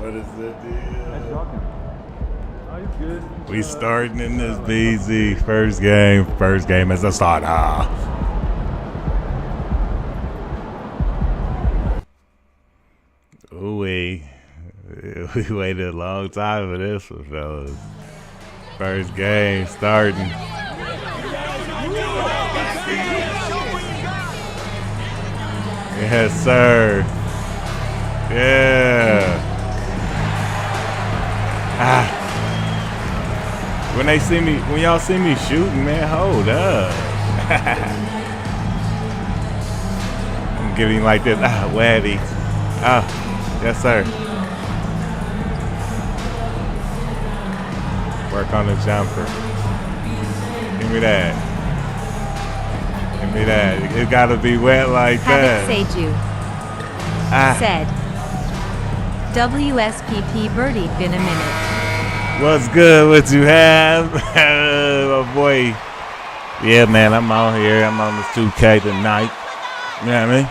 What is the deal? Oh, you good? We starting in this BZ. First game as a starter. Ooh, we waited a long time for this one, fellas. First game starting. Yes, sir. Yeah. When y'all see me shooting, man, hold up. I'm giving like this, waddy. Yes, sir. Work on the jumper. Give me that. Give me that. It gotta be wet like that. Havoc Seju said, WSPP birdie been a minute. What's good? What you have? Oh boy. Yeah, man, I'm out here. I'm on this 2K tonight. You know what I mean?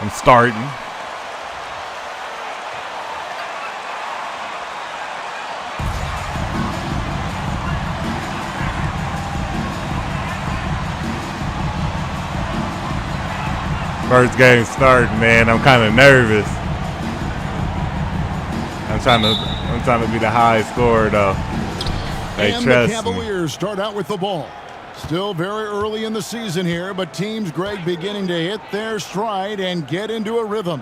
I'm starting. First game starting, man. I'm kind of nervous. I'm trying to be the high scorer, though. They and trust the Cavaliers start out with the ball. Still very early in the season here, but teams, Greg, beginning to hit their stride and get into a rhythm.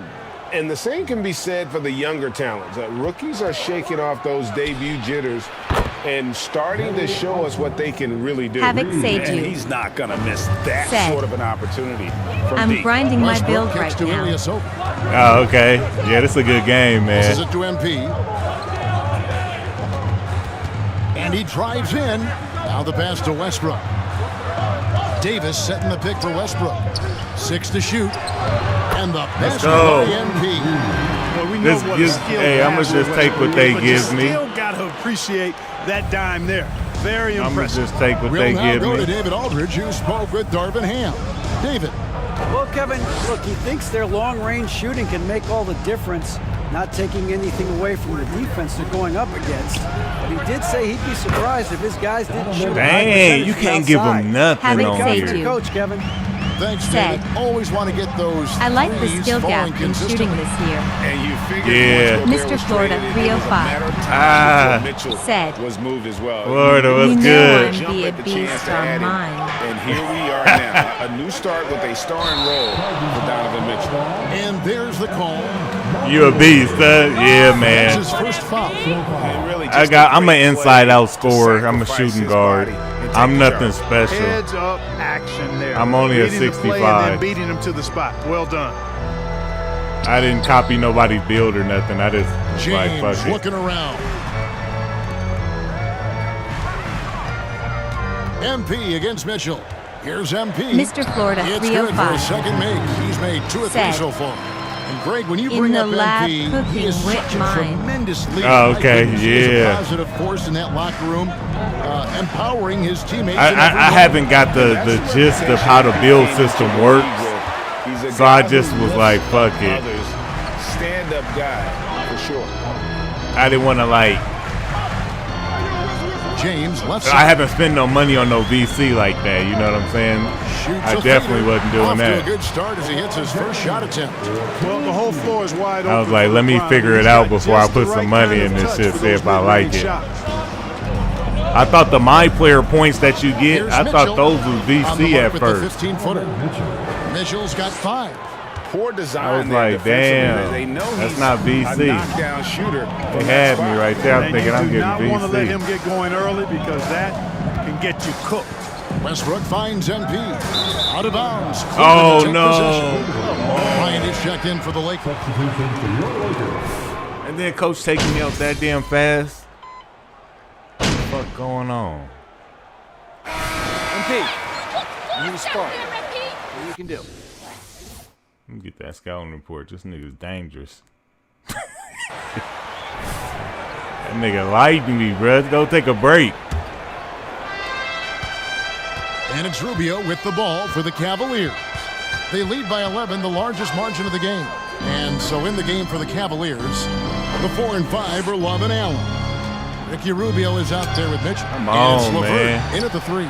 And the same can be said for the younger talents. Rookies are shaking off those debut jitters and starting to show us what they can really do. Havoc Seju and he's not going to miss that said, sort of an opportunity. I'm deep. grinding my Westbrook build kicks right to now. Ilyasova. Oh, okay. Yeah, this is a good game, This is man. it to MP. And he drives in. Now the pass to Westbrook. Davis setting the pick for Westbrook. 6 to shoot. And the best go. by MP. Well, we know This what gives- skill hey, I'ma has just with take Westbrook, what they but give you me. Still got to appreciate that dime there. Very I'm impressive. gonna just take what We'll they now give go to me. David Aldridge, who spoke with Darvin Ham. David. Well, Kevin, look, he thinks their long-range shooting can make all the difference, not taking anything away from the defense they're going up against. But he did say he'd be surprised if his guys didn't shoot. Dang, you can't give them nothing Havoc on Seju. here. Coach, Kevin. Thanks, Said, David. Always want to get those I like the threes skill falling gap in shooting consistently. this year. And you figured Yeah. once Gobert Mr. was Florida, traded, it was a 305 matter of time before Mitchell said, was moved as well. Florida was You know good. I'm Jump be a at the chance beast to add on him. mine. And here we are now, a new start with a starring role for Donovan Mitchell. And there's the call. You a beast, huh? Yeah, That's man. his first foul. And really I'm just a an great inside-out play to scorer. I'm a sacrifice shooting his guard. body and take I'm the nothing charge. special. Heads up action there. I'm only a Reading the play 65. and then beating him to the spot. Well done. I didn't copy nobody's build or nothing. I just was like, James fuck it. looking around. MP against Mitchell. Here's MP. Mr. Florida It's good for his 305 second make. He's made 2 or 3 said, so far. And Greg, when you in bring the up lab MP, he cooking is with such a mine. tremendous leader. Oh, okay, I think he's yeah. a positive force in that locker room, empowering his teammates. in I every way. haven't got the gist of how the build system works. So I just was like, fuck it. Stand-up guy, for sure. I didn't want to like. James left I side. haven't spent no money on no VC like that. You know what I'm saying? Shoots I a definitely fader. wasn't doing Off that. to a good start as he hits his first shot attempt. Well, the whole floor is wide open. I was like, for let me LeBron. figure it He's out got before I just put the some right money kind in of this touch shit, for see those if I like mid-range it. shots. I thought the my player points that you get, Here's I Mitchell thought those was on the VC mark at with first. the 15-footer. Mitchell's got 5. Poor design. I was there like, defensively. damn, They know that's he's not VC. a knockdown shooter. They had me right there. I'm And thinking you I'm do getting not want to let him VC. get going early because that can get you cooked. Westbrook finds MP. Out of bounds. Oh, Cleveland no. take possession. Bryant is checked in for the Lakers. And then coach taking me out that damn fast. What the fuck going on? MP, you need a spark. What you can do. Let me get that scouting report. This nigga's dangerous. That nigga lighting me, bruh. Go take a break. And it's Rubio with the ball for the Cavaliers. They lead by 11, the largest margin of the game. And so in the game for the Cavaliers, The 4 and 5 are Love and Allen. Ricky Rubio is out there with Mitchell. Come And it's on, LeVert man. in at the 3.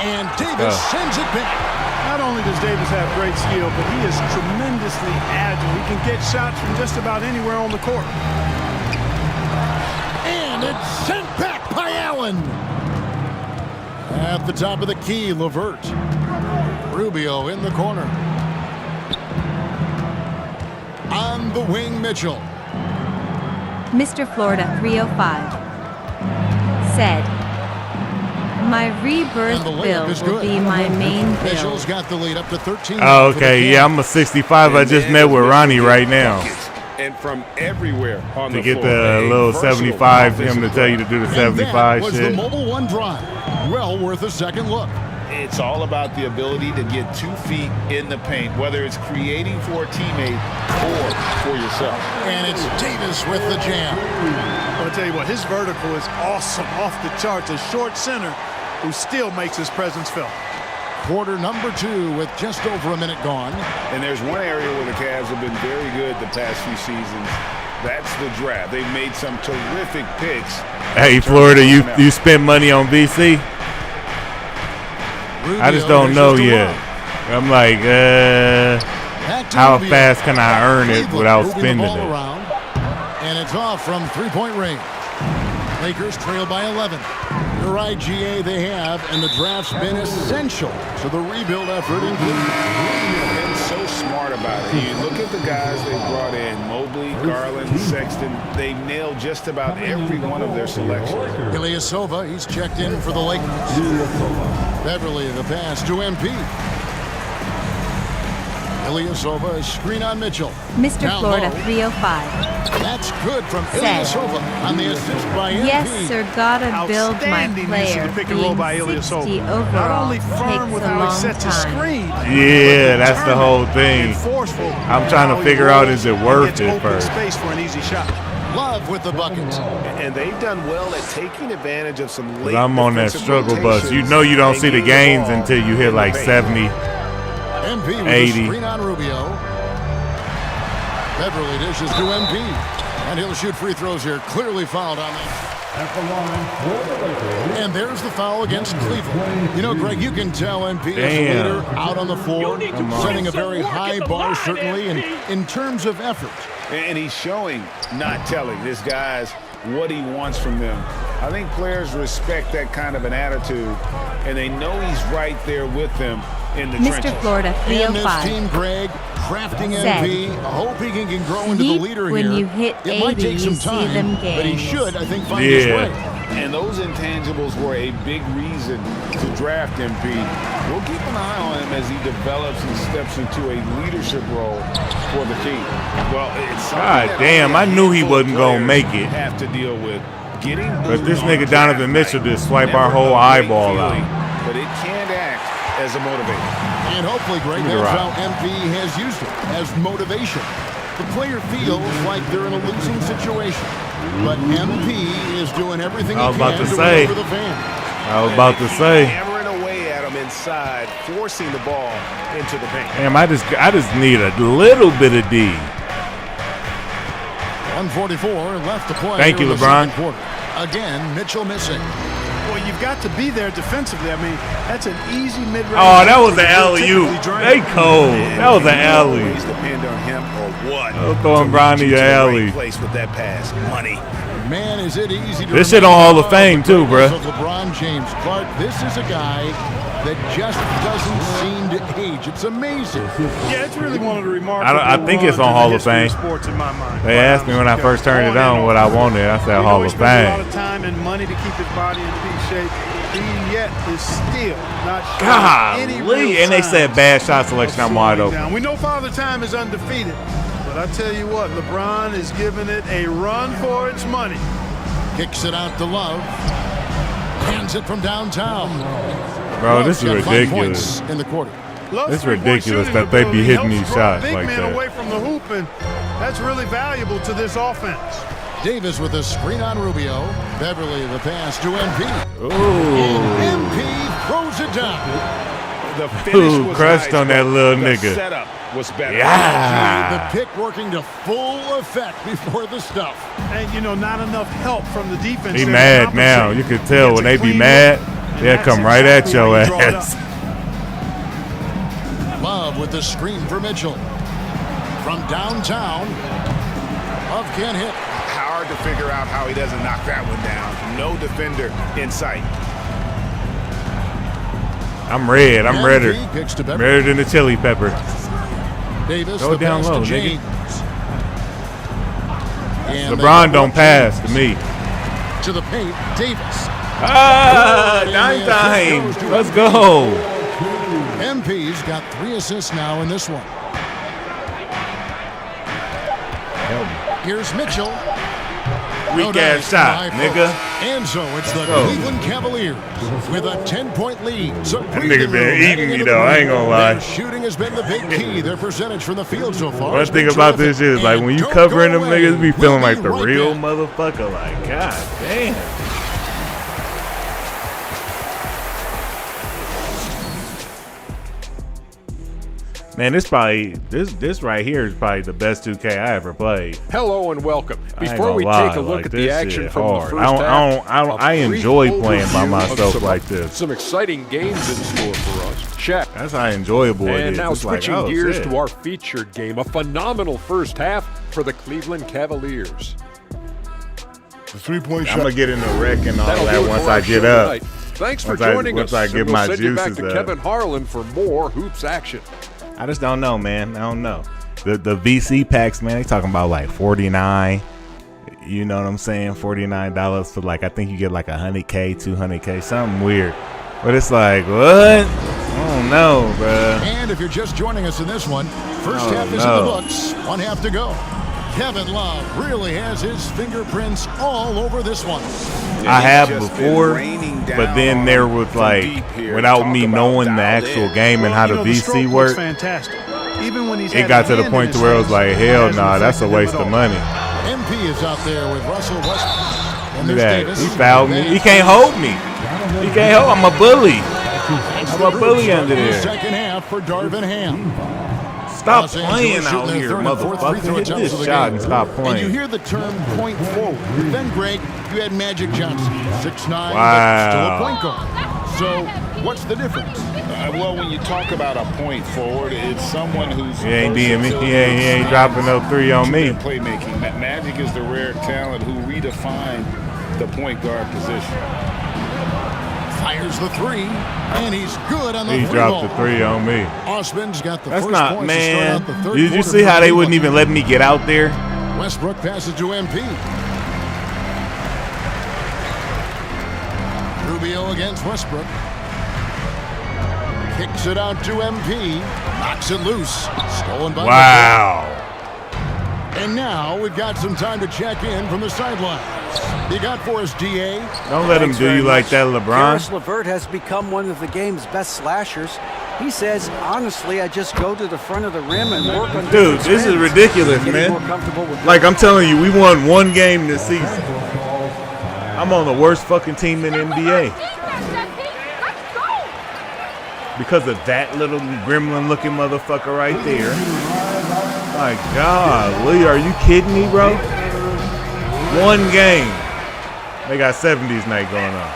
And Davis sends it back. Not only does Davis have great skill, but he is tremendously agile. He can get shots from just about anywhere on the court. And it's sent back by Allen. At the top of the key, LeVert. Rubio in the corner. On the wing, Mitchell. Mr. Florida 305 said, "My rebirth And the layup bill is will good. be my main bill." Mitchell's got the lead up to 13. Oh, for the okay. Cavs. Yeah, I'm a 65. I And just then met with Mitchell Ronnie gets right now buckets, and from everywhere on to the get floor. the A little versatile 75 for him to offensive tell you to do the And 75 that was shit. the Mobile One drive. Well worth a second look. It's all about the ability to get 2 feet in the paint, whether it's creating for a teammate or for yourself. And it's Davis with the jam. I'll tell you what, his vertical is awesome, off the charts. A short center who still makes his presence felt. Quarter number 2 with just over a minute gone. And there's one area where the Cavs have been very good the past few seasons. That's the draft. They've made some terrific picks. Hey, Florida, you spent money on VC? I just Rubio don't know dishes to yet. Love. I'm like, Back to how Rubio. fast can I earn it Cleveland without moving spending the ball it? around. And it's off from three-point range. Lakers trail by 11. Your IGA they have, and the draft's been essential to the rebuild effort in Cleveland. They've been so smart about it. You look at the guys they brought in, Mobley, Garland, Sexton. They've nailed just about every one of their selections. Ilyasova, he's checked in for the Lakers. Beverly, the pass to MP. Ilyasova, a screen on Mitchell. Mr. Down Florida low. 305 That's good from Said. Ilyasova on the assist by MP. Yes, sir, gotta build my Outstanding use of player. the pick and roll Being by 60 Ilyasova. overall Not only firm takes with a how he long sets his time. screen. Yeah, that's the whole thing. And forceful. I'm trying to How he figure out, rolls is it and worth gets it open first? space for an easy shot. Love with the bucket. And they've done well at taking advantage of some late 'Cause I'm on that defensive struggle bus. You rotations know you don't and see the getting gains ball until you in hit the like paint. 70. MP with 80. a screen on Rubio. Beverly dishes to MP. And he'll shoot free throws here. Clearly fouled on that. And there's the foul against Cleveland. You know, Greg, you can tell MP is a Damn. leader out on the floor, setting a very high bar, certainly, and in terms of effort. And he's showing, not telling, his guys what he wants from them. I think players respect that kind of an attitude, and they know he's right there with them in the Mr. trenches. Florida And this 305 team, Greg, crafting Said, MP, hoping he can grow into the "Yeep, leader when here. you hit It might 80, take some you see time, them but he gains." should, I think, find his Yeah. way. And those intangibles were a big reason to draft MP. We'll keep an eye on him as he develops and steps into a leadership role for the team. Well, it's something God that damn, I knew he handful of wasn't gonna players make it. Have to deal with getting. But this booed nigga on Donovan draft Mitchell night. just swiped Never our whole a great eyeball out. feeling, but it can act as a motivator. And hopefully, Greg, Give me the that's rock. how MP has used it, as motivation. The player feels like they're in a losing situation. But MP is doing everything I was he about can to to say. win over the fan. I was about to say, Hammering away at him inside, forcing the ball into the paint. damn, I just need a little bit of D. 144 left to play. Thank here you, in the LeBron. second quarter. Again, Mitchell missing. Well, you've got to be there defensively. I mean, that's an easy mid-range. Oh, that was jumper an that you'll alley-oop. typically drain. They cold. That was an alley. Always depend on him or what. I was throwing to Bronny lead you the to the alley. right place with that pass. Money. Man, is it easy to This shit remember on Hall of the Fame, too, greatness bruh. of LeBron James. Clark, this is a guy that just doesn't seem to age. It's amazing. Yeah, it's really one of the remarkable. I think it's on runs in Hall the of history Fame. Sports in my mind. They asked me when I first turned it on what I wanted. I said We know Hall he of spends a lot Fame. of time and money to keep his body in peak shape. He yet is still not showing any real Golly. And they said signs bad shot selection. of I'm wide slowing open. down. We know Father Time is undefeated, but I tell you what, LeBron is giving it a run for its money. Kicks it out to Love. Hands it from downtown. Bro, this is Love's got 5 ridiculous. points in the quarter. Love's It's three-point ridiculous shooting that they be ability hitting helps these draw shots big like men that. away from the hoop, and that's really valuable to this offense. Davis with a screen on Rubio. Beverly the pass to MP. Ooh. And MP throws it down. The finish Ooh, was crushed nice, on that but little the nigga. setup was better. Yeah. The pick working to full effect before the stuff. And, you know, not enough help from the defense. He there to mad now. compensate. You could He tell gets when a they be clean mad, look, and they'll that's come right at exactly your why you draw it ass. up. Love with the screen for Mitchell. From downtown, Love can't hit. Hard to figure out how he doesn't knock that one down. No defender in sight. I'm red. I'm And redder. he picks to Beverly. Redder than the chili pepper. Davis, Go the down pass low, to nigga. James. And they LeBron got don't one pass to me. to the paint. Davis. Ah, nine times. Let's go. MP's got 3 assists now in this one. Here's Mitchell. Weak No ass dice shot, by nigga. Fultz. And so it's the go. Cleveland Cavaliers with a 10-point lead. So That nigga been eating me though. I ain't gonna lie. Their shooting has been the big key. Their percentage from the field so far. One has thing been about this terrific. shit is like And when you don't covering go them away. niggas, be feeling We'll like the right real back. motherfucker. Like, god damn. Man, this right here is probably the best 2K I ever played. Hello and welcome. I ain't Before we gonna take a lie, look like, at the this action shit from hard. the first half, I a brief enjoy playing by overview of myself some- like this. Some exciting games in store for us. Check. That's how enjoyable it And is. now It's like, switching oh, gears shit. to our featured game, a phenomenal first half for the Cleveland Cavaliers. The 3-point I'm gonna get in the wreck and all That'll that do it once for I our get show up. tonight. Thanks for Once I- joining once us. I and get we'll my send you back juices to up. Kevin Harlan for more hoops action. I just don't know, man. I don't know. The VC packs, man, they talking about like 49. You know what I'm saying? $49 for like, I think you get like 100K, 200K, something weird. But it's like, what? I don't know, bruh. And if you're just joining us in this one, first Oh, half is in no. the books. 1 half to go. Kevin Love really has his fingerprints all over this one. I have It's just been before, raining but down then there on was from like, deep here. without Talk me about knowing the dialed actual in. game and how the the VC stroke looks worked, fantastic. Even when he's it had got a to the hand point in to his where it was hands, like, it hell hasn't nah, that's a affected him waste at of all. money. MP is out there with Russell Westbrook. And Look there's at that. Davis. He fouled me. He can't hold me. He can't hold. I'm a bully. I'm a bully under there. Second half for Darvin Ham. Stop Los Angeles playing shooting out their here, third and fourth free throw motherfucker. Hit attempts of this the shot game. and stop And you playing. hear the term point forward. Then, Greg, you had Magic Johnson, 6'9", Wow. but still a point guard. So, what's the difference? Well, when you talk about a point forward, it's someone who's He ain't DMing me. versatile, He ain't dropping no 3 on me. Playmaking. Magic is the rare talent who redefined the point guard position. Fires the 3, and he's good on the He free dropped ball. the 3 on me. Osman's got the That's first not, points to start man. out the third Did you quarter see for how they wouldn't Cleveland. even let me get out there? Westbrook passes to MP. Rubio against Westbrook. Kicks it out to MP. Knocks it loose. Stolen by Wow. And now we've got some time to check in from the sidelines. You got for us, DA. Don't let him Thanks do very you like much. that, LeBron. Karis LeVert has become one of the game's best slashers. He says, honestly, I just go to the front of the rim and work on Dude, different this is spins. ridiculous, Getting man. more comfortable with Like, I'm telling you, we won 1 game this season. I'm on the worst fucking team in the NBA. Because of that little gremlin-looking motherfucker right there. My God, Lee, are you kidding me, bro? 1 game. They got 70s night going on.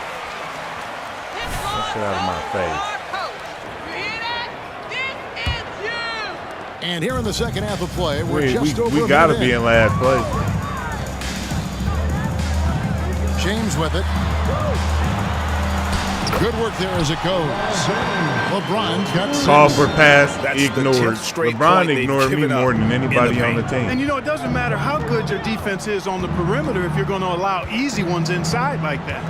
That shit out of my face. And here in the second half of play, we're just over We a gotta minute be in last place. James with it. Good work there as it goes. LeBron's got 6. Call for pass, That's the ignored. 10th straight LeBron point they've ignored me given up more than in anybody the on the paint. team. And you know, it doesn't matter how good your defense is on the perimeter if you're going to allow easy ones inside like that.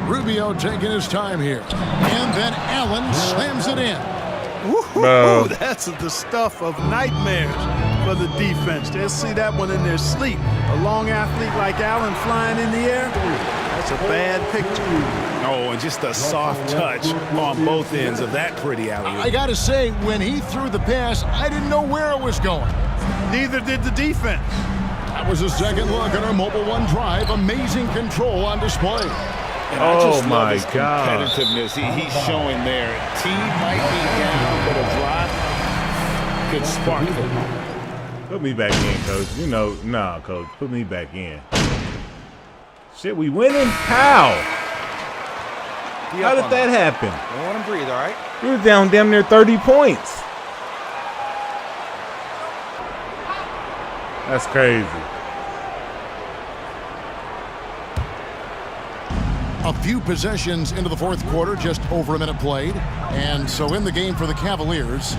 Rubio taking his time here. And then Allen slams it in. Bro. Ooh, that's the stuff of nightmares for the defense. They'll see that one in their sleep. A long athlete like Allen flying in the air, that's a bad picture. Oh, and just a soft touch on both ends of that pretty alley. I got to say, when he threw the pass, I didn't know where it was going. Neither did the defense. That was a second look at our Mobile One drive. Amazing control on display. And I Oh just love my his God. competitiveness. He's showing there. Team might be down, but a drive could spark them. Put me back in, coach. You know, nah, coach. Put me back in. Shit, we winning? How? How did that happen? Don't let him breathe, all right? We were down damn near 30 points. That's crazy. A few possessions into the fourth quarter, just over a minute played. And so in the game for the Cavaliers,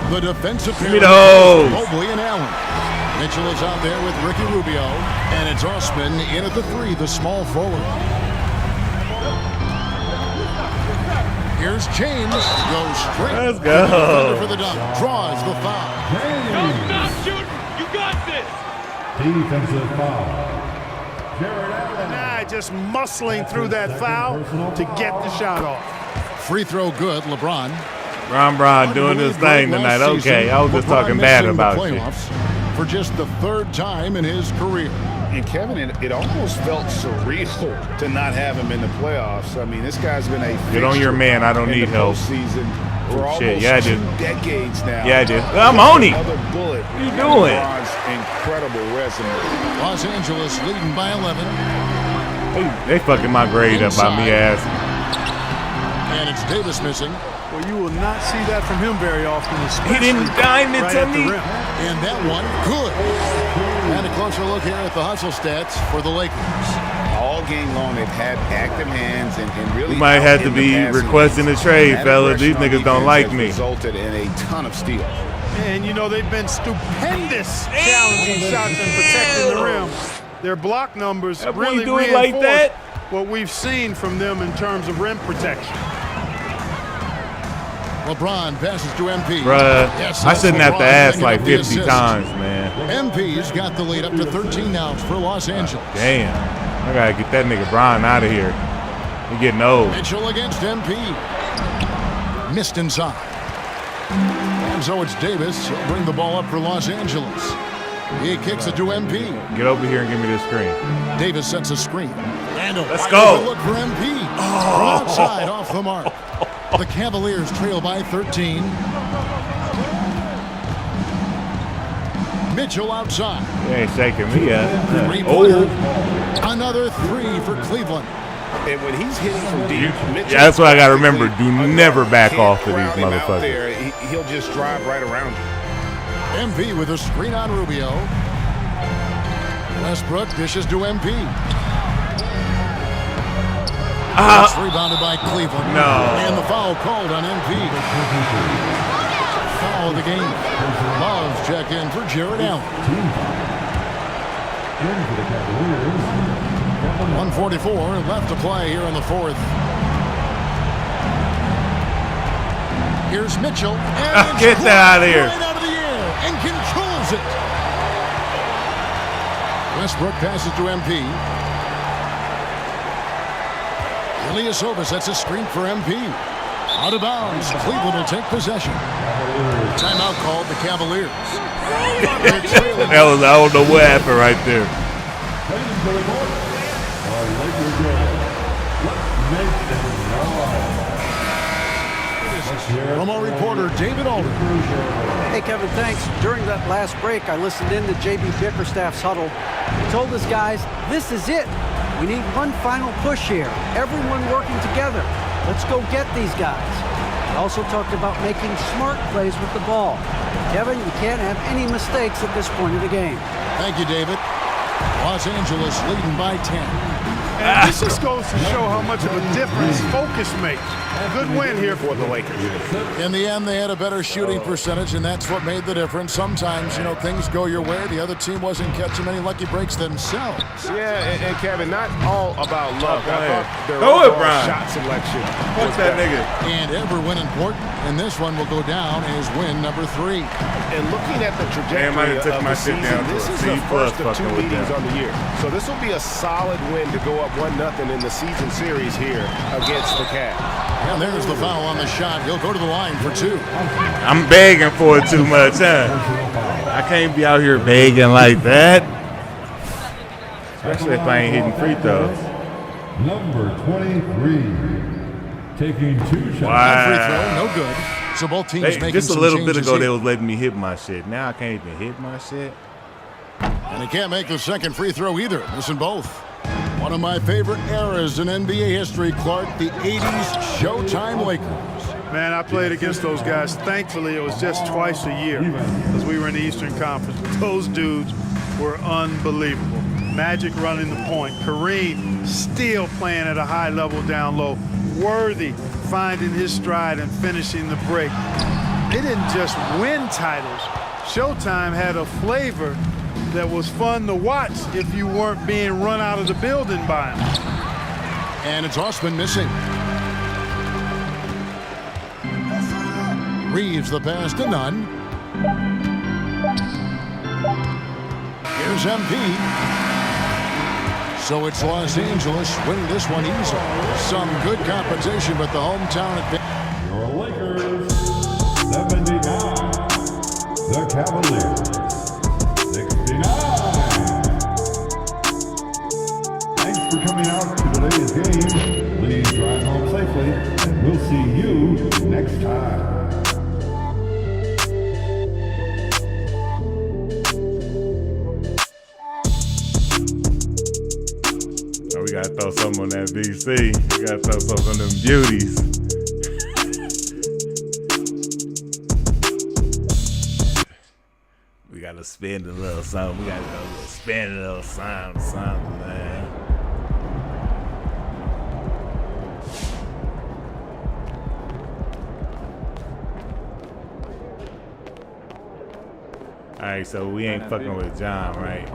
the defensive pair me those. Mobley and Allen. Mitchell is out there with Ricky Rubio. And it's Osman in at the three, the small forward. Here's James. Goes straight. Let's go. For the dunk. Draws the foul. Don't stop shooting. You got this. Defensive foul. Nah, just muscling through that foul to get the shot off. Free throw good, LeBron. Ron doing his thing tonight. Okay, I was just talking bad about you. For just the third time in his career. And Kevin, it almost felt surreal to not have him in the playoffs. I mean, this guy's been a Get on your man. I don't need help. Season for almost Shit, yeah, I do. 2 decades now. Yeah, I do. I'm on him. Another bullet. What are you doing? LeBron's incredible resume. Los Angeles leading by 11. They fucking my grade up by me ass. And it's Davis missing. Well, you will not see that from him very often. He didn't dime it right to at the me. rim. And that one, good. And a closer look here at the hustle stats for the Lakers. All game long, they've had active hands and really. We might have to be requesting a trade, fellas. These niggas don't like me. Resulted in a ton of steals. And, you know, they've been stupendous challenging shots and protecting the rim. Their block numbers That boy really do it reinforce like that? what we've seen from them in terms of rim protection. LeBron passes to MP. Bruh, Yes, I shouldn't have to LeBron ask picking like up the 50 assist. times, man. MP's got the lead up to 13 now for Los Angeles. Damn. I gotta get that nigga Brian out of here. He getting old. Mitchell against MP. Missed inside. And so it's Davis. He'll bring the ball up for Los Angeles. He kicks it to MP. Get over here and give me this screen. Davis sets a screen. And a Let's wide go. open look for MP. From outside off the mark. The Cavaliers trail by 13. Mitchell outside. You ain't shaking me up. Three-pointer. Another three for Cleveland. And when he's hitting from deep, Mitchell, Yeah, that's what I gotta remember. Do never back can't off of these crowd him out motherfuckers. there. He'll just drive right around you. MP with a screen on Rubio. Westbrook dishes to MP. It's rebounded by Cleveland. No. And the foul called on MP. Foul of the game. Love's check in for Jared Allen. 1:44 left to play here in the fourth. Here's Mitchell. And Get that out of here. Right out of the air and controls it. Westbrook passes to MP. Ilyasova sets a screen for MP. Out of bounds. Cleveland will take possession. Timeout called the Cavaliers. That was, I don't know what happened right there. From our reporter, David Alder. Hey, Kevin, thanks. During that last break, I listened in to J.B. Bickerstaff's huddle. He told his guys, this is it. We need one final push here. Everyone working together. Let's go get these guys. He also talked about making smart plays with the ball. Kevin, you can't have any mistakes at this point of the game. Thank you, David. Los Angeles leading by 10. And this just goes to show how much of a difference focus makes. Good win here for the Lakers. In the end, they had a better shooting percentage, and that's what made the difference. Sometimes, you know, things go your way. The other team wasn't catching many lucky breaks themselves. Yeah, and Kevin, not all about luck. I thought their Throw it, overall Brian. shot selection. Fuck that nigga. And every win important, and this one will go down as win number 3. And looking at the Damn, I trajectory done took of my the shit season, down to this a is C the plus first of 2 fucking with meetings them. on the year. So this will be a solid win to go up 1-0 in the season series here against the Cavs. And there's the foul on the shot. He'll go to the line for 2. I'm begging for it too much, huh? I can't be out here begging like that. Especially if I ain't hitting free throws. Number 23. Taking 2 shots. Wow. Free throw, no good. So both teams making just a some little bit changes ago, here. they was letting me hit my shit. Now I can't even hit my shit. And he can't make the second free throw either. Missing both. One of my favorite eras in NBA history, Clark, the 80s Showtime Lakers. Man, I played against those guys. Thankfully, it was just twice a year because we were in the Eastern Conference. But those dudes were unbelievable. Magic running the point. Kareem still playing at a high level down low. Worthy finding his stride and finishing the break. They didn't just win titles. Showtime had a flavor that was fun to watch if you weren't being run out of the building by him. And it's Osman missing. Reeves the pass to Nunn. Here's MP. So it's Los Angeles winning this one easily. Some good compensation, but the hometown advantage. Your Lakers, 79. The Cavaliers, 69. Thanks for coming out to today's game. Please drive home safely, and we'll see you next time. We gotta throw something on that VC. We gotta throw something on them beauties. We gotta spend a little something. We gotta go spend a little something, man. All right, so we ain't fucking with John, right?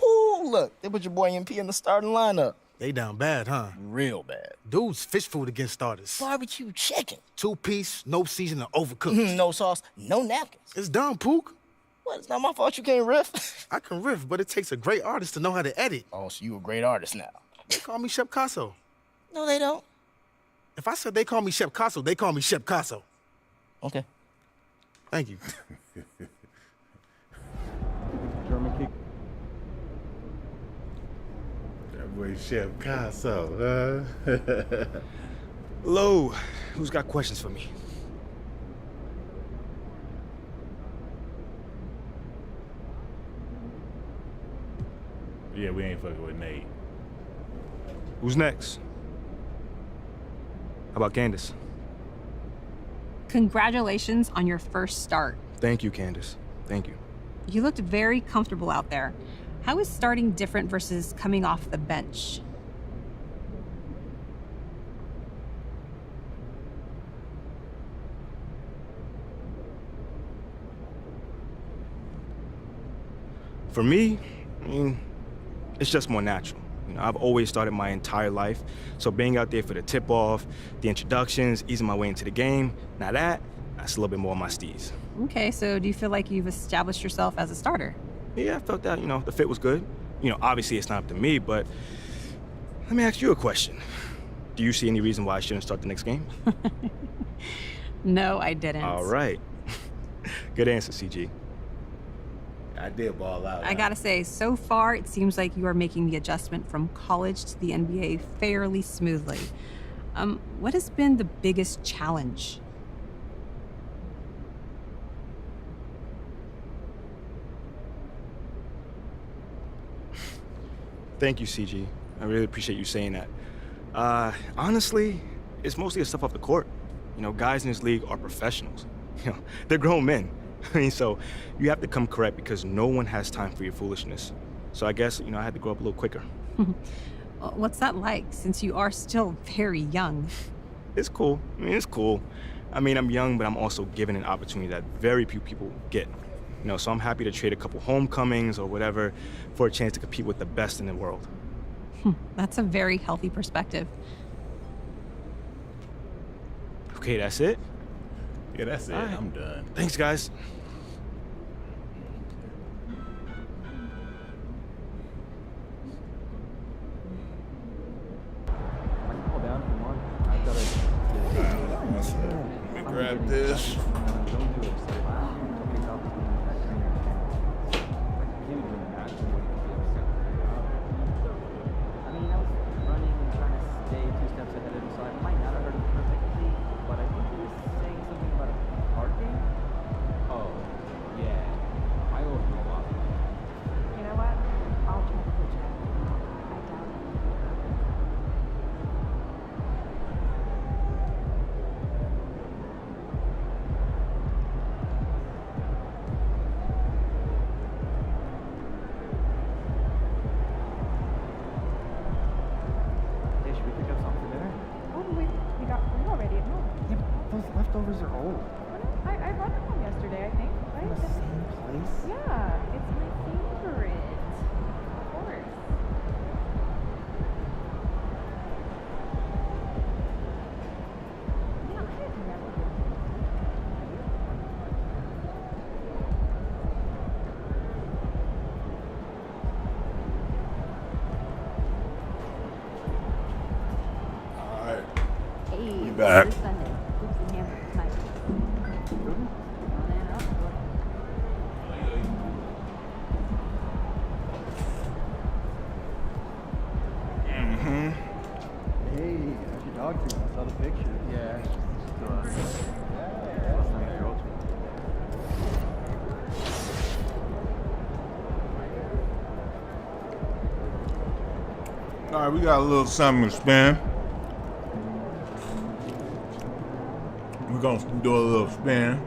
Ooh, look, they put your boy MP in the starting lineup. They down bad, huh? Real bad. Dude's fish food against starters. Barbecue chicken. 2-piece, no seasoning, overcooked. No sauce, no napkins. It's done, Pook. What, it's not my fault you can't riff? I can riff, but it takes a great artist to know how to edit. Oh, so you a great artist now. They call me Shep Casso. No, they don't. If I said they call me Shep Casso, they call me Shep Casso. Okay. Thank you. German kick. That boy Chef Casso, huh? Hello, who's got questions for me? Yeah, we ain't fucking with Nate. Who's next? How about Candace? Congratulations on your first start. Thank you, Candace. Thank you. You looked very comfortable out there. How is starting different versus coming off the bench? For me, I mean, it's just more natural. You know, I've always started my entire life, so being out there for the tip-off, the introductions, easing my way into the game, now that's a little bit more on my steez. Okay, so do you feel like you've established yourself as a starter? Yeah, I felt that, the fit was good. Obviously it's not up to me, but let me ask you a question. Do you see any reason why I shouldn't start the next game? No, I didn't. All right. Good answer, CG. I did ball out. I gotta say, so far, it seems like you are making the adjustment from college to the NBA fairly smoothly. What has been the biggest challenge? Thank you, CG. I really appreciate you saying that. Honestly, it's mostly the stuff off the court. Guys in this league are professionals. They're grown men. So you have to come correct because no one has time for your foolishness. So I guess, I had to grow up a little quicker. What's that like, since you are still very young? It's cool. It's cool. I'm young, but I'm also given an opportunity that very few people get. So I'm happy to trade a couple homecomings or whatever for a chance to compete with the best in the world. That's a very healthy perspective. Okay, that's it? Yeah, that's it. Right. I'm done. Thanks, guys. Let me grab this. leftovers are old. I brought them home yesterday, I think. Right? From the same place? Yeah, it's my favorite. Of course. Yeah, I have never been. All right. Hey, You back. this Sunday. Hoops and hammer tonight. Mm-hmm. Hey, how's your dog doing? I saw the picture. Yeah, she's last time you're old. All right, we got a little something to spin. We're gonna do a little spin.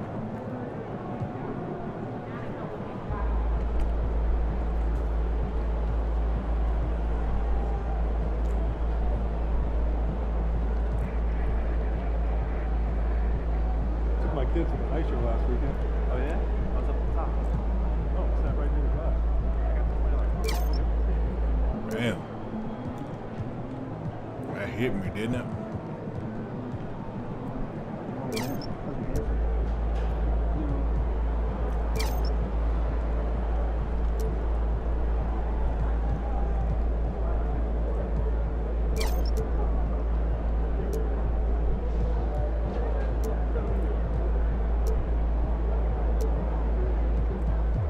Took my kids to the ice show last weekend. Oh yeah? I was up at the top. Oh, it's not right near the glass. Damn. That hit me, didn't it?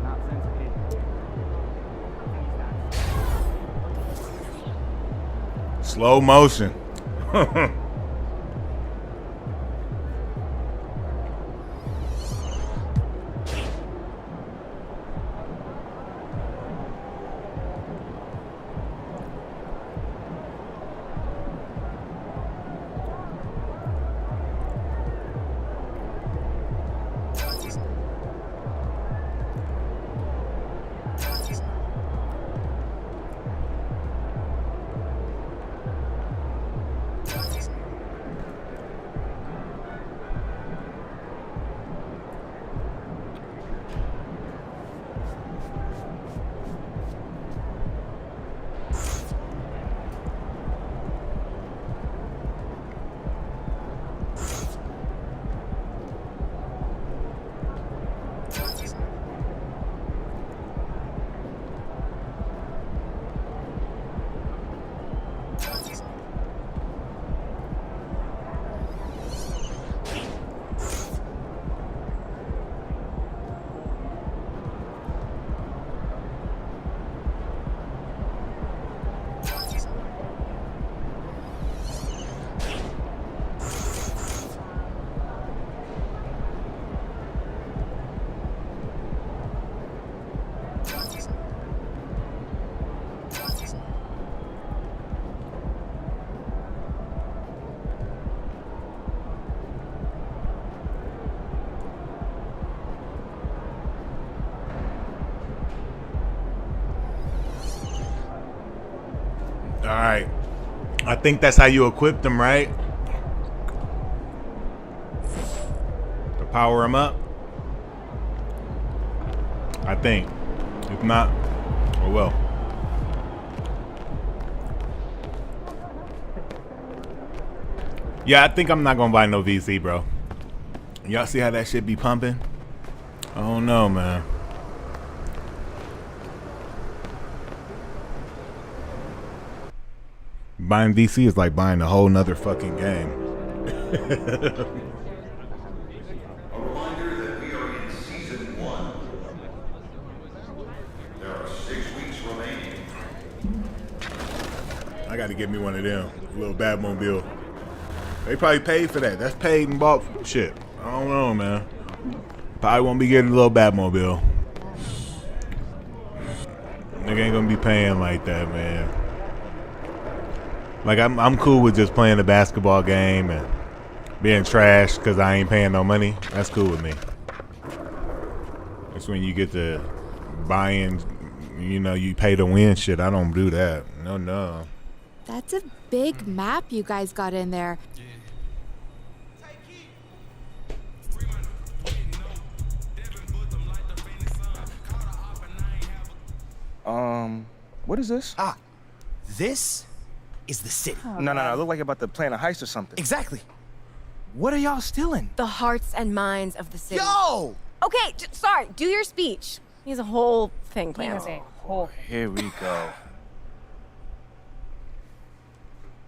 Not since eight. Slow motion. All right. I think that's how you equip them, right? To power them up. I think. If not, oh well. Yeah, I think I'm not gonna buy no VC, bro. Y'all see how that shit be pumping? I don't know, man. Buying VC is like buying a whole nother fucking game. I gotta get me one of them, a little Batmobile. They probably paid for that. That's paid and bought shit. I don't know, man. Probably won't be getting a little Batmobile. Nigga ain't gonna be paying like that, man. Like I'm cool with just playing the basketball game and being trash because I ain't paying no money. That's cool with me. That's when you get to buying, you know, you pay to win shit. I don't do that. No. That's a big map you guys got in there. What is this? Ah, this is the city. No. It looked like you're about to plan a heist or something. Exactly. What are y'all stealing? The hearts and minds of the city. Yo! Okay, sorry, do your speech. He has a whole thing planned. Here we go.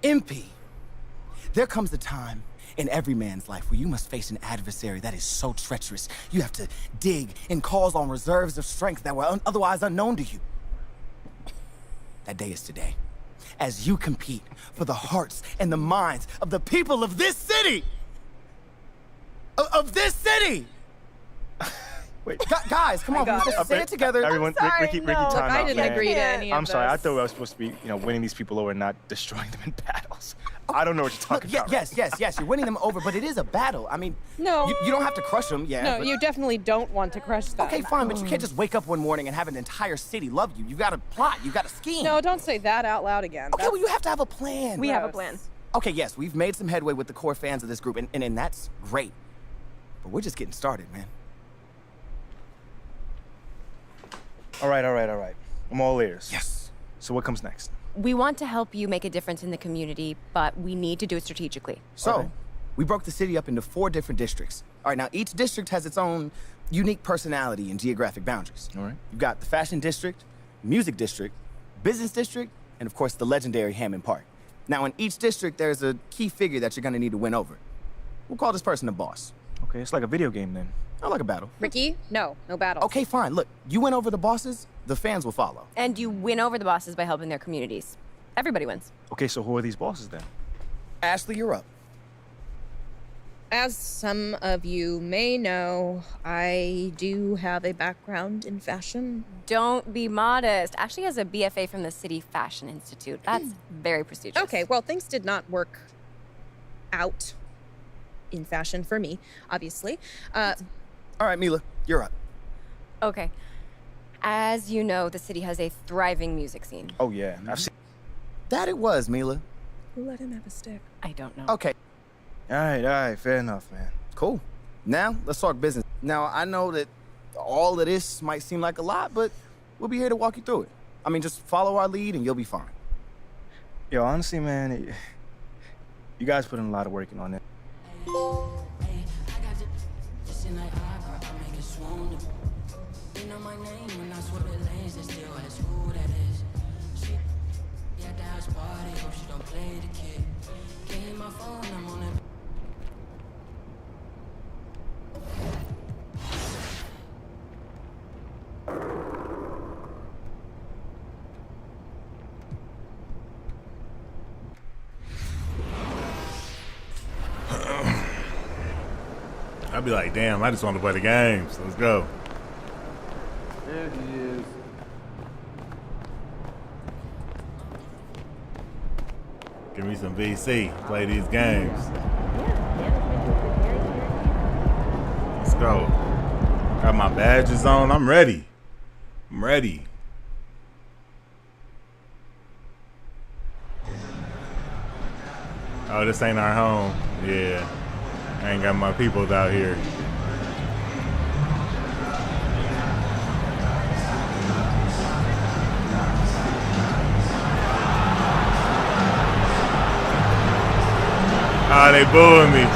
MP, there comes a time in every man's life where you must face an adversary that is so treacherous. You have to dig and calls on reserves of strength that were otherwise unknown to you. That day is today, as you compete for the hearts and the minds of the people of this city. Of this city! Wait. Guys, come on, we're supposed to say it together. Everyone, Ricky, time out. I didn't man. agree to any of I'm sorry. this. I thought I was supposed to be, winning these people over and not destroying them in battles. I don't know what you're talking about. Yes, you're winning them over, but it is a battle. I mean, No. you don't have to crush them, yeah. No, but- you definitely don't want to crush them. Okay, fine, but you can't just wake up one morning and have an entire city love you. You gotta plot, you gotta scheme. No, don't say that out loud again. Okay, well, you have to have a plan. We have a plan. Okay, yes, we've made some headway with the core fans of this group, and that's great. But we're just getting started, man. All right. I'm all ears. Yes. So what comes next? We want to help you make a difference in the community, but we need to do it strategically. So, we broke the city up into 4 different districts. All right, now each district has its own unique personality and geographic boundaries. All right. You've got the fashion district, music district, business district, and of course the legendary Hammond Park. Now in each district, there's a key figure that you're gonna need to win over. We'll call this person the boss. Okay, it's like a video game then. Not like a battle. Ricky, no battle. Okay, fine. Look, you win over the bosses, the fans will follow. And you win over the bosses by helping their communities. Everybody wins. Okay, so who are these bosses then? Ashley, you're up. As some of you may know, I do have a background in fashion. Don't be modest. Ashley has a BFA from the City Fashion Institute. That's very prestigious. Okay, well, things did not work out in fashion for me, obviously. All right, Mila, you're up. Okay. As you know, the city has a thriving music scene. Oh, yeah. I've seen. That it was, Mila. Who let him have a stick? I don't know. Okay. All right. Fair enough, man. Cool. Now, let's talk business. Now, I know that all of this might seem like a lot, but we'll be here to walk you through it. I mean, just follow our lead and you'll be fine. Yo, honestly, man, you guys put in a lot of work on it. I'd be like, damn, I just want to play the games. Let's go. There he is. Give me some VC. Play these games. Let's go. Got my badges on. I'm ready. I'm ready. Oh, this ain't our home. Yeah. I ain't got my peoples out here. Ah, they booing me.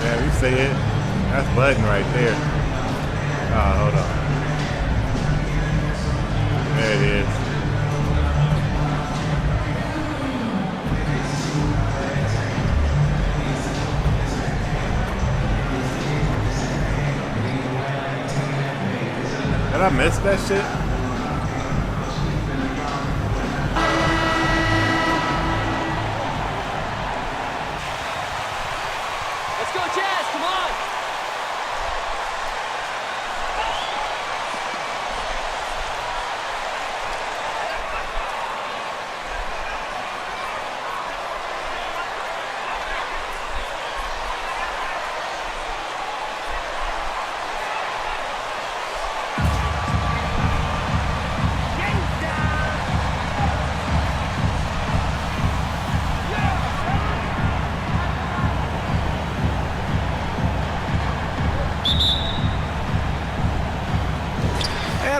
Yeah, you see it? That's Button right there. Oh, hold on. There it is. Did I miss that shit? Let's go, Jazz, come on!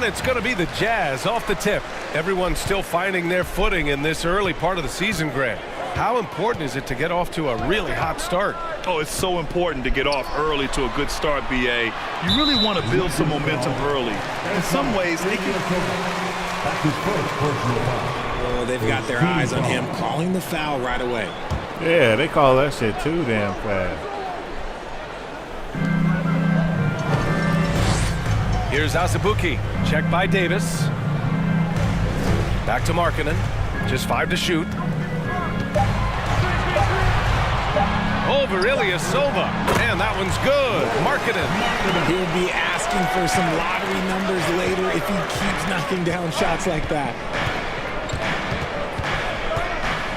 it's going to be the Jazz off the tip. Everyone's still finding their footing in this early part of the season, Grant. How important is it to get off to a really hot start? Oh, it's so important to get off early to a good start, BA. You really want to build some momentum early. In some ways, they can... Oh, they've got their eyes on him, calling the foul right away. Yeah, they call that shit too damn fast. Here's Azubuike. Checked by Davis. Back to Markkanen. Just 5 to shoot. Over Ilyasova. And that one's good. Markkanen. He'll be asking for some lottery numbers later if he keeps knocking down shots like that.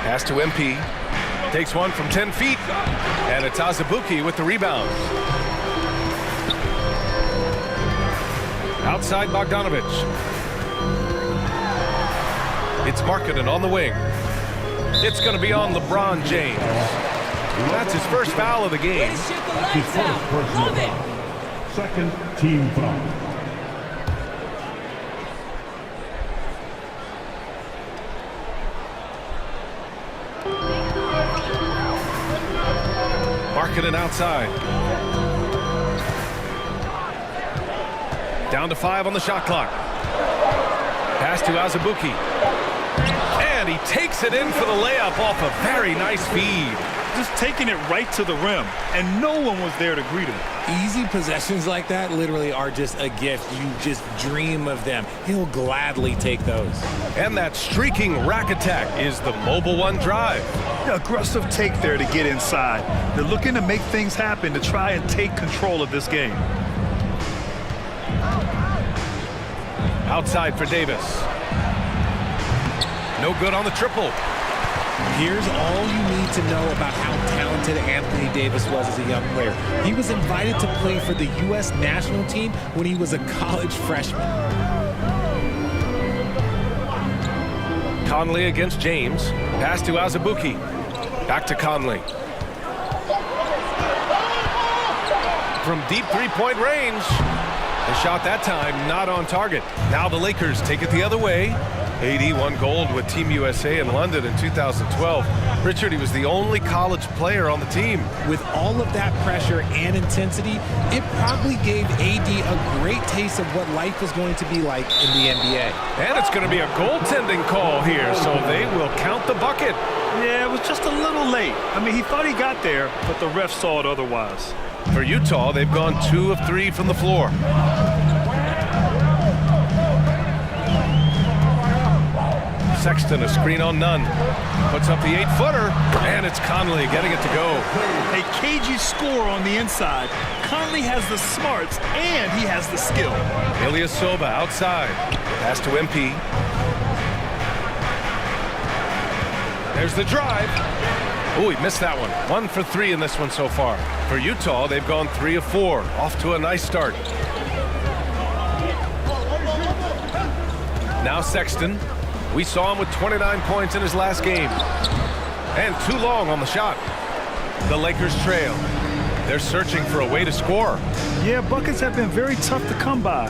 Pass to MP. Takes one from 10 feet. And it's Azubuike with the rebound. Outside Bogdanovic. It's Markkanen on the wing. It's going to be on LeBron James. That's his first foul of the game. His first personal foul. Second team foul. Markkanen outside. Down to 5 on the shot clock. Pass to Azubuike. And he takes it in for the layup off a very nice feed. Just taking it right to the rim, and no one was there to greet him. Easy possessions like that literally are just a gift. You just dream of them. He'll gladly take those. And that streaking rack attack is the Mobile One drive. Aggressive take there to get inside. They're looking to make things happen to try and take control of this game. Outside for Davis. No good on the triple. Here's all you need to know about how talented Anthony Davis was as a young player. He was invited to play for the U.S. national team when he was a college freshman. Conley against James. Pass to Azubuike. Back to Conley. From deep three-point range. The shot that time not on target. Now the Lakers take it the other way. AD won gold with Team USA in London in 2012. Richard, he was the only college player on the team. With all of that pressure and intensity, it probably gave AD a great taste of what life is going to be like in the NBA. And it's going to be a goaltending call here, so they will count the bucket. Yeah, it was just a little late. I mean, he thought he got there, but the ref saw it otherwise. For Utah, they've gone 2 of 3 from the floor. Sexton, a screen on none. Puts up the 8-footer, and it's Conley getting it to go. A cagey score on the inside. Conley has the smarts, and he has the skill. Ilyasova outside. Pass to MP. There's the drive. Oh, he missed that one. 1 for 3 in this one so far. For Utah, they've gone 3 of 4. Off to a nice start. Now Sexton. We saw him with 29 points in his last game. And too long on the shot. The Lakers trail. They're searching for a way to score. Yeah, buckets have been very tough to come by.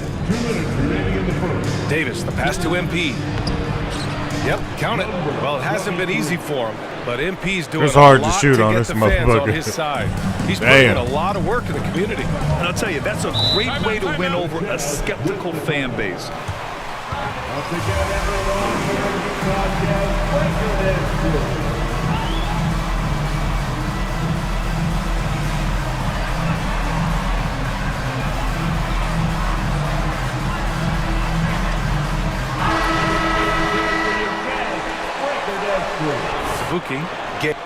Davis, the pass to MP. Yep, count it. Well, it hasn't been easy for him, but MP's doing it's hard a lot to shoot on get this the fans motherfucker. on his side. He's putting in a lot of work in the community. And I'll tell you, that's a great way to win over a skeptical fan base. Once again, everyone, broadcast Azubuike get.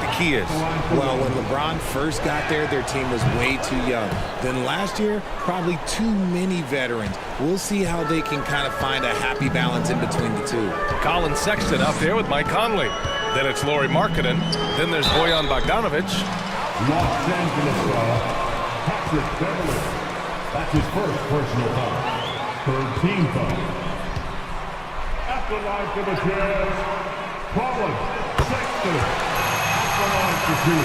The key is, well, when LeBron first got there, their team was way too young. Then last year, probably too many veterans. We'll see how they can kind of find a happy balance in between the two. Colin Sexton out there with Mike Conley. Then it's Lauri Markkanen. Then there's Bojan Bogdanovic. Los Angeles Patrick Beverley. That's his first personal foul. Third team foul. At the line for the Jazz, Colin Sexton. Off the line for two.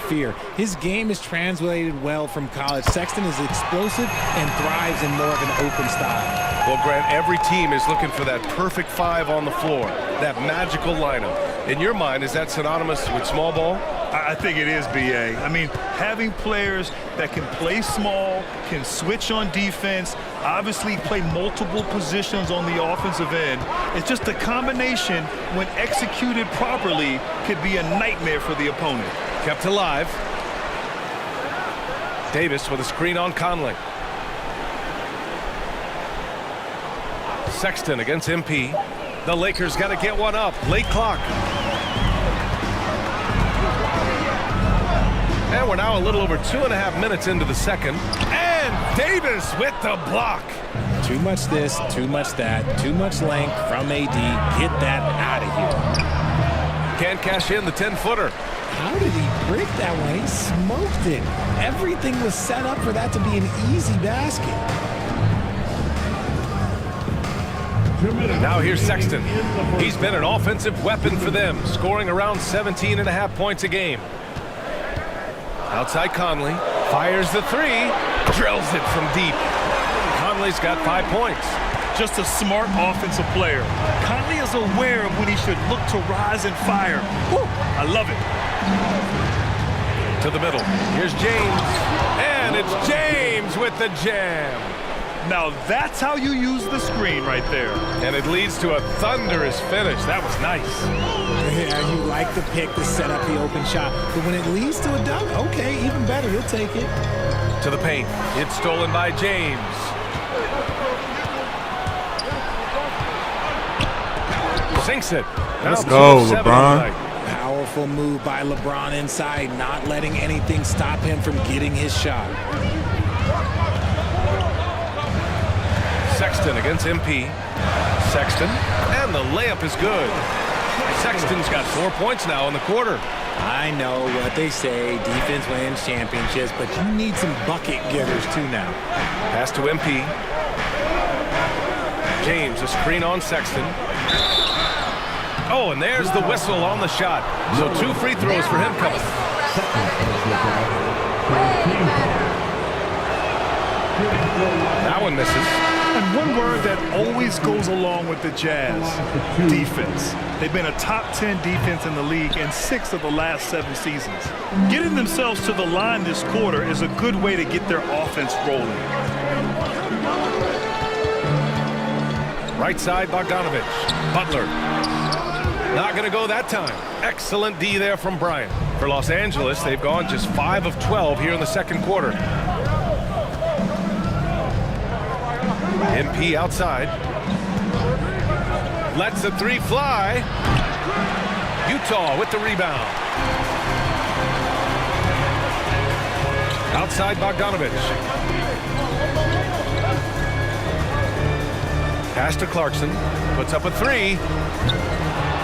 Fear. His game is translated well from college. Sexton is explosive and thrives in more of an open style. Well, Grant, every team is looking for that perfect five on the floor, that magical lineup. In your mind, is that synonymous with small ball? I think it is, B.A. I mean, having players that can play small, can switch on defense, obviously play multiple positions on the offensive end. It's just a combination, when executed properly, could be a nightmare for the opponent. Kept alive. Davis with a screen on Conley. Sexton against MP. The Lakers got to get one up. Late clock. And we're now a little over 2.5 minutes into the second. And Davis with the block. Too much this, too much that, too much length from AD. Get that out of here. Can't cash in the 10-footer. How did he break that one? He smoked it. Everything was set up for that to be an easy basket. Now here's Sexton. He's been an offensive weapon for them, scoring around 17.5 points a game. Outside Conley, fires the three, drills it from deep. Conley's got 5 points. Just a smart offensive player. Conley is aware of when he should look to rise and fire. Woo, I love it. To the middle. Here's James. And it's James with the jam. Now that's how you use the screen right there. And it leads to a thunderous finish. That was nice. Yeah, you like the pick to set up the open shot. But when it leads to a dunk, okay, even better. You'll take it. To the paint. It's stolen by James. Sinks it. Let's go, LeBron. Powerful move by LeBron inside, not letting anything stop him from getting his shot. Sexton against MP. Sexton, and the layup is good. Sexton's got 4 points now in the quarter. I know what they say, defense wins championships, but you need some bucket getters too now. Pass to MP. James, a screen on Sexton. Oh, and there's the whistle on the shot. So 2 free throws for him coming. That one misses. And one word that always goes along with the Jazz, defense. They've been a top 10 defense in the league in 6 of the last 7 seasons. Getting themselves to the line this quarter is a good way to get their offense rolling. Right side, Bogdanovich. Butler. Not going to go that time. Excellent D there from Bryant. For Los Angeles, they've gone just 5 of 12 here in the second quarter. MP outside. Lets the 3 fly. Utah with the rebound. Outside Bogdanovich. Pass to Clarkson. Puts up a 3.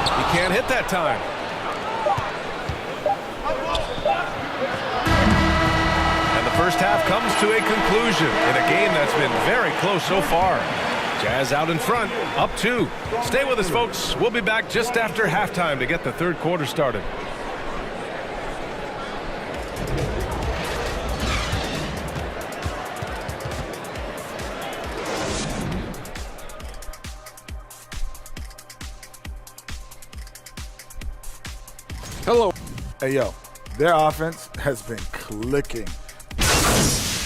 He can't hit that time. And the first half comes to a conclusion in a game that's been very close so far. Jazz out in front, up 2. Stay with us, folks. We'll be back just after halftime to get the third quarter started. Hello. Hey, yo, their offense has been clicking.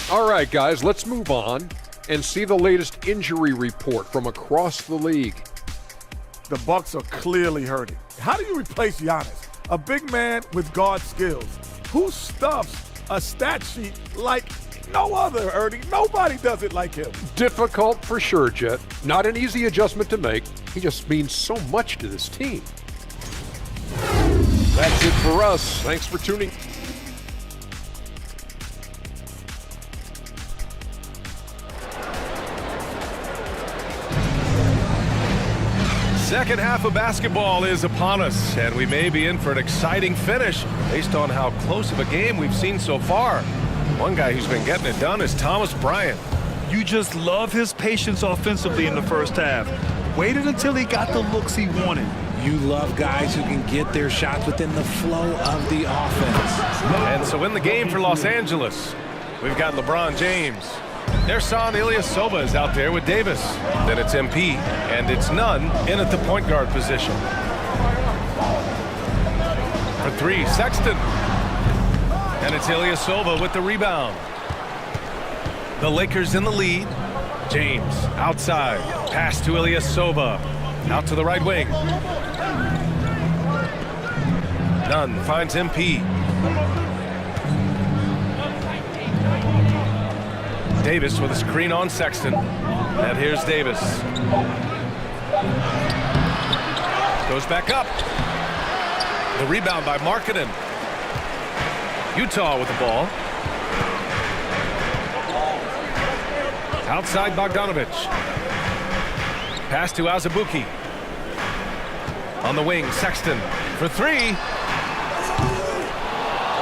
All right, guys, let's move on and see the latest injury report from across the league. The Bucks are clearly hurting. How do you replace Giannis, a big man with guard skills? Who stuffs a stat sheet like no other, Ernie? Nobody does it like him. Difficult for sure, Jet. Not an easy adjustment to make. He just means so much to this team. That's it for us. Thanks for tuning. Second half of basketball is upon us, and we may be in for an exciting finish based on how close of a game we've seen so far. One guy who's been getting it done is Thomas Bryant. You just love his patience offensively in the first half. Waited until he got the looks he wanted. You love guys who can get their shots within the flow of the offense. And so in the game for Los Angeles, we've got LeBron James. Ersan Ilyasova is out there with Davis. Then it's MP, and it's Nunn in at the point guard position. For three, Sexton. And it's Ilyasova with the rebound. The Lakers in the lead. James outside. Pass to Ilyasova. Out to the right wing. Nunn finds MP. Davis with a screen on Sexton. And here's Davis. Goes back up. The rebound by Markkanen. Utah with the ball. Outside Bogdanovic. Pass to Azubuike. On the wing, Sexton for three.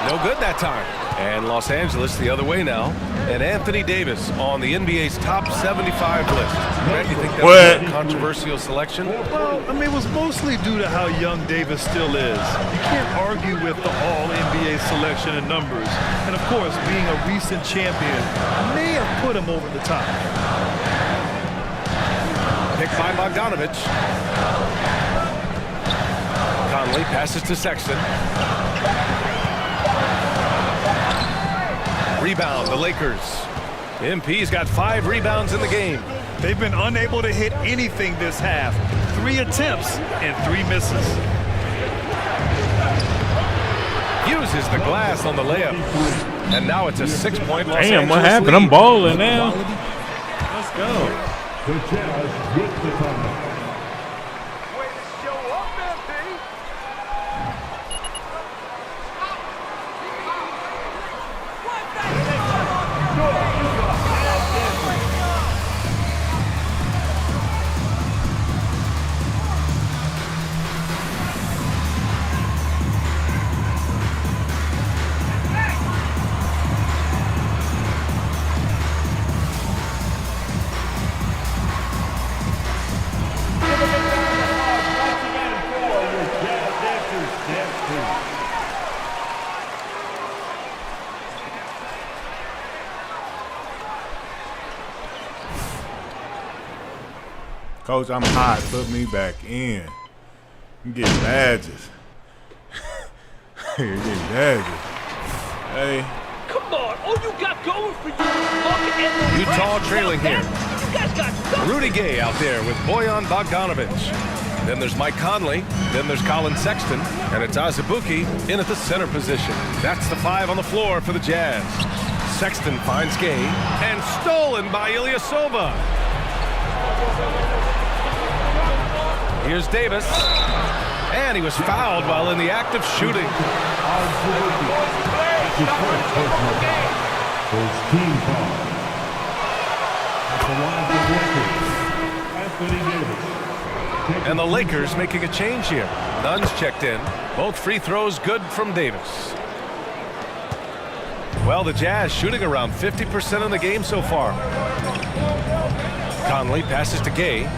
No good that time. And Los Angeles the other way now. And Anthony Davis on the NBA's top 75 list. Brad, do you think that's a controversial selection? Well, I mean, it was mostly due to how young Davis still is. You can't argue with the all-NBA selection and numbers. And, of course, being a recent champion may have put him over the top. Picked by Bogdanovic. Conley passes to Sexton. Rebound, the Lakers. MP's got 5 rebounds in the game. They've been unable to hit anything this half. 3 attempts and 3 misses. Uses the glass on the layup. And now it's a 6-point Los Angeles Damn, what happened? lead. I'm balling now. Let's go. The Jazz with the time. Coach, I'm hot. Put me back in. I'm getting badges. You're getting badges. Hey. Come on, all you got going for you. Utah trailing here. Rudy Gay out there with Bojan Bogdanovic. Then there's Mike Conley. Then there's Colin Sexton. And it's Azubuike in at the center position. That's the 5 on the floor for the Jazz. Sexton finds Gay. And stolen by Ilyasova. Here's Davis. And he was fouled while in the act of shooting. First team foul. At the line for Lakers, Anthony Davis. And the Lakers making a change here. Nunn's checked in. Both free throws good from Davis. Well, the Jazz shooting around 50% in the game so far. Conley passes to Gay.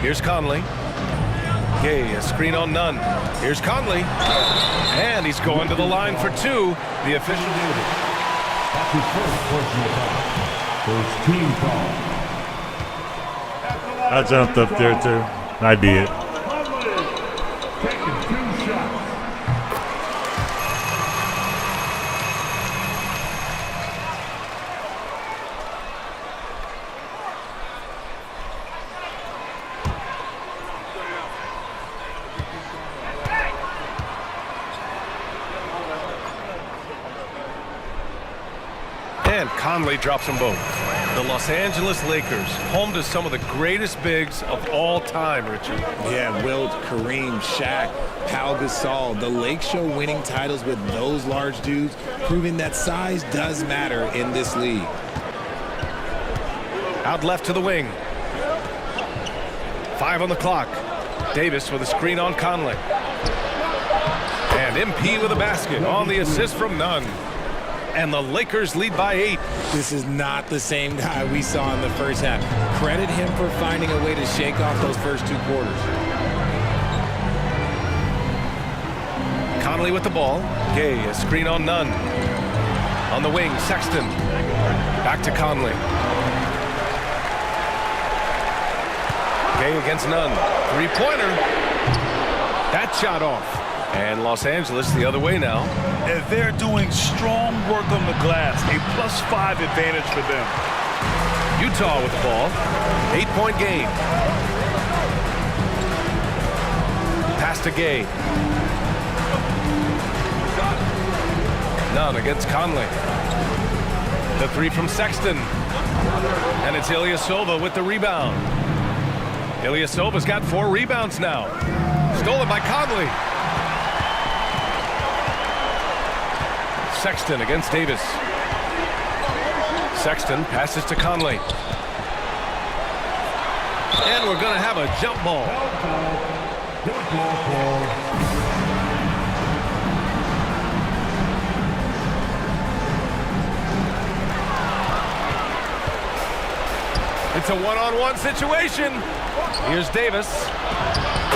Here's Conley. Gay, a screen on Nunn. Here's Conley. And he's going to the line for 2. The official did it. That's his first personal foul. First team foul. I jumped up there too. I did. Taking 2 shots. And Conley drops them both. The Los Angeles Lakers, home to some of the greatest bigs of all time, Richard. Yeah, Wilt, Kareem, Shaq, Pau Gasol. The Lake Show winning titles with those large dudes, proving that size does matter in this league. Out left to the wing. 5 on the clock. Davis with a screen on Conley. And MP with a basket on the assist from Nunn. And the Lakers lead by 8. This is not the same guy we saw in the first half. Credit him for finding a way to shake off those first 2 quarters. Conley with the ball. Gay, a screen on Nunn. On the wing, Sexton. Back to Conley. Gay against Nunn. 3-pointer. That shot off. And Los Angeles the other way now. And they're doing strong work on the glass. A +5 advantage for them. Utah with the ball. 8-point game. Pass to Gay. Nunn against Conley. The 3 from Sexton. And it's Ilyasova with the rebound. Ilyasova's got 4 rebounds now. Stolen by Conley. Sexton against Davis. Sexton passes to Conley. And we're going to have a jump ball. It's a one-on-one situation. Here's Davis.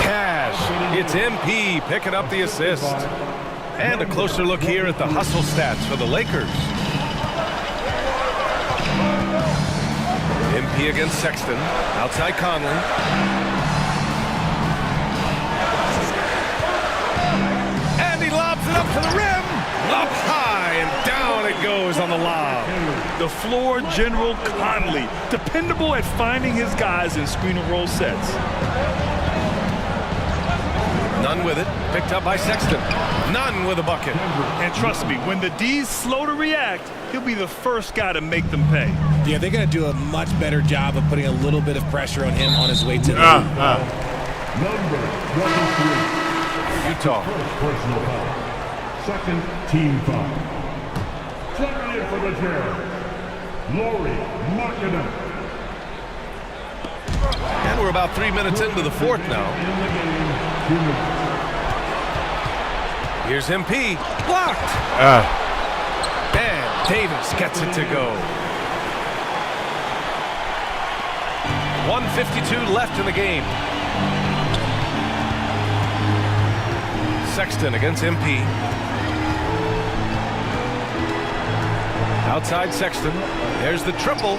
Cash. It's MP picking up the assist. And a closer look here at the hustle stats for the Lakers. MP against Sexton. Outside Conley. And he lobs it up to the rim. Up high and down it goes on the lob. The floor general Conley. Dependable at finding his guys in screen and roll sets. Nunn with it. Picked up by Sexton. Nunn with a bucket. And trust me, when the D's slow to react, he'll be the first guy to make them pay. Yeah, they're going to do a much better job of putting a little bit of pressure on him on his way to the Number 23. Utah. First personal foul. Second team foul. Checking in for the chair. Lauri Markkanen. And we're about 3 minutes into the fourth now. Here's MP. Blocked. And Davis gets it to go. 1:52 left in the game. Sexton against MP. Outside Sexton. There's the triple.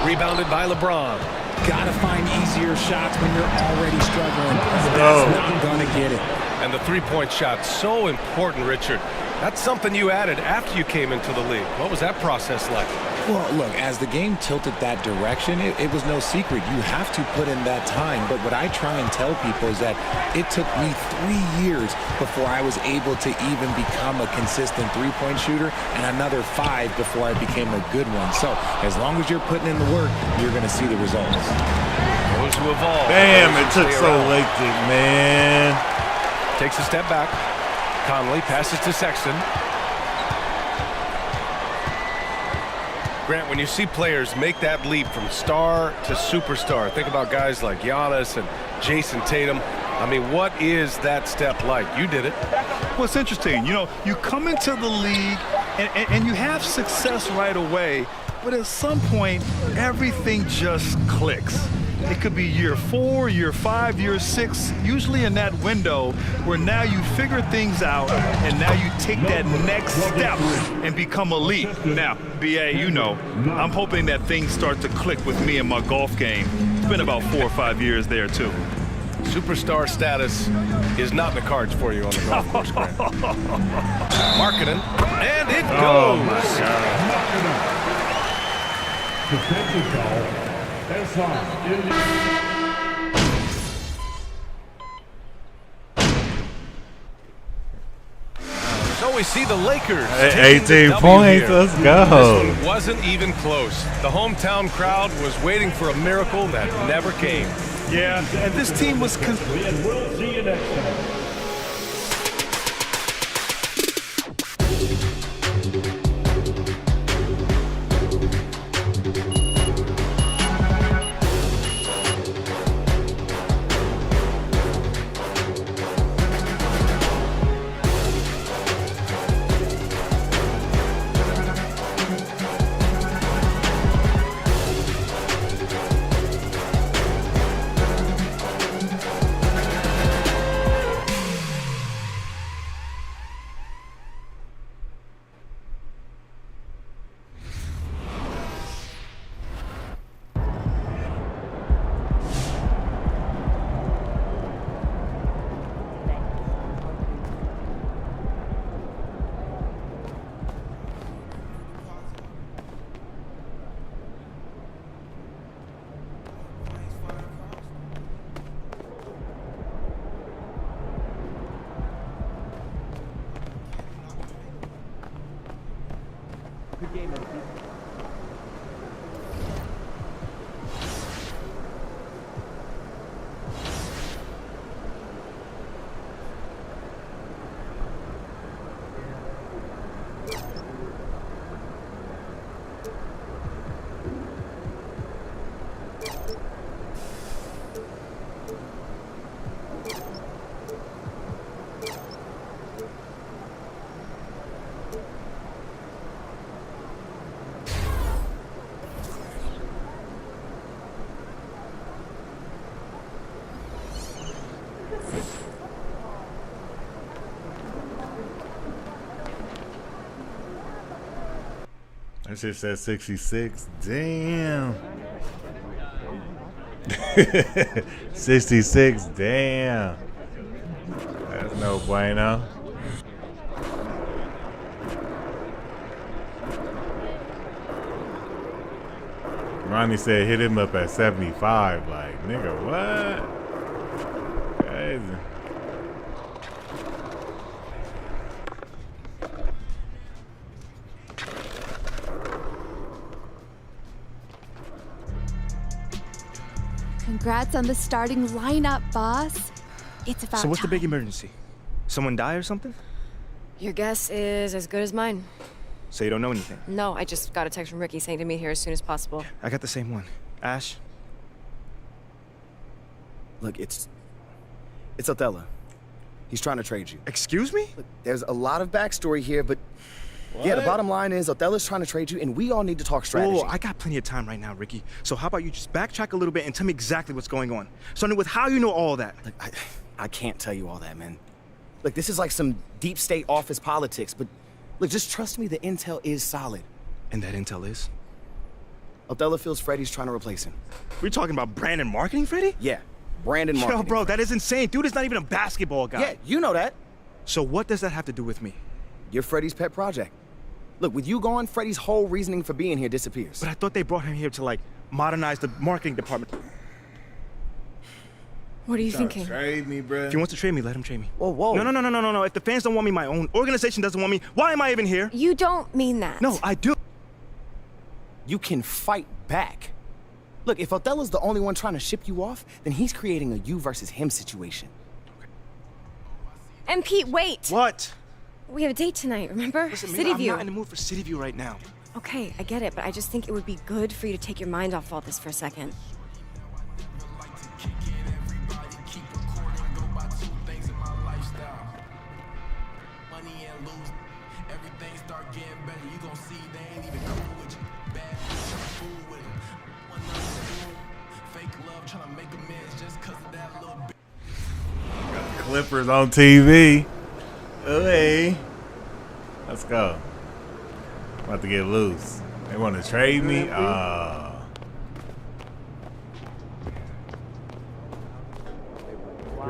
Rebounded by LeBron. Gotta find easier shots when you're already struggling. That's not gonna get it. And the three-point shot, so important, Richard. That's something you added after you came into the league. What was that process like? Well, look, as the game tilted that direction, it was no secret. You have to put in that time. But what I try and tell people is that it took me 3 years before I was able to even become a consistent three-point shooter, and another 5 before I became a good one. So as long as you're putting in the work, you're going to see the results. Those who evolve. Damn, it took so late, man. Takes a step back. Conley passes to Sexton. Grant, when you see players make that leap from star to superstar, think about guys like Giannis and Jason Tatum. I mean, what is that step like? You did it. Well, it's interesting. You know, you come into the league and you have success right away, but at some point, everything just clicks. It could be year 4, year 5, year 6, usually in that window where now you figure things out and now you take that next step and become elite. Now, BA, you know, I'm hoping that things start to click with me and my golf game. It's been about 4 or 5 years there, too. Superstar status is not in the cards for you on the golf course, Grant. Markkanen, and it goes. Oh, my God. Defensive foul. So we see the Lakers 18 points. Let's go. This one wasn't even close. The hometown crowd was waiting for a miracle that never came. Yeah, and this team was. We'll see you next time. That shit says 66. Damn. 66. Damn. That's no bueno. Ronnie said hit him up at 75. Like, nigga, what? Crazy. Congrats on the starting lineup, boss. It's about So what's the time. big emergency? Someone die or something? Your guess is as good as mine. So you don't know anything? No, I just got a text from Ricky saying to meet here as soon as possible. I got the same one. Ash? Look, it's Othello. He's trying to trade you. Excuse me? Look, there's a lot of backstory here, but yeah, the bottom line is Othello's trying to trade you, and we all need to talk strategy. Oh, I got plenty of time right now, Ricky. So how about you just backtrack a little bit and tell me exactly what's going on? Starting with how you know all that. Look, I can't tell you all that, man. Look, this is like some deep state office politics, but look, just trust me, the intel is solid. And that intel is? Othello feels Freddie's trying to replace him. We're talking about brand and marketing, Freddie? Yeah, brand and marketing. Yo, bro, that is insane. Dude is not even a basketball guy. Yeah, you know that. So what does that have to do with me? You're Freddie's pet project. Look, with you gone, Freddie's whole reasoning for being here disappears. But I thought they brought him here to, like, modernize the marketing department. What are you thinking? Trade me, bro. If he wants to trade me, let him trade me. Whoa, whoa. No. If the fans don't want me, my own organization doesn't want me, why am I even here? You don't mean that. No, I do. You can fight back. Look, if Othello's the only one trying to ship you off, then he's creating a you versus him situation. And Pete, wait. What? We have a date tonight, remember? Listen, City I'm View. not in the mood for City View right now. Okay, I get it, but I just think it would be good for you to take your mind off all this for a second. Clippers on TV. Hey. Let's go. About to get loose. They want to trade me? Get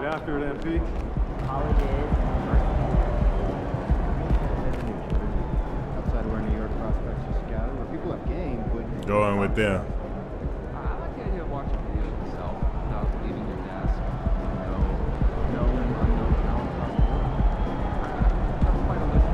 after it, MP. Outside where New York prospects are scattered, where people have game, but Going with them. I like the idea of watching videos yourself without leaving your desk. Unknown talent across the board. That's quite a list of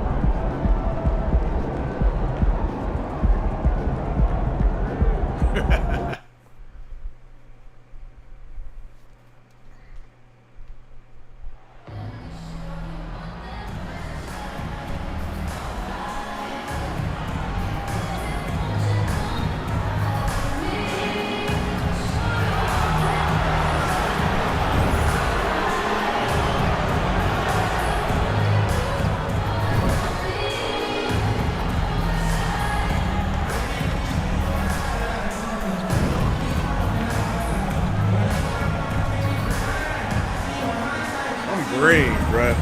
Green, bruh.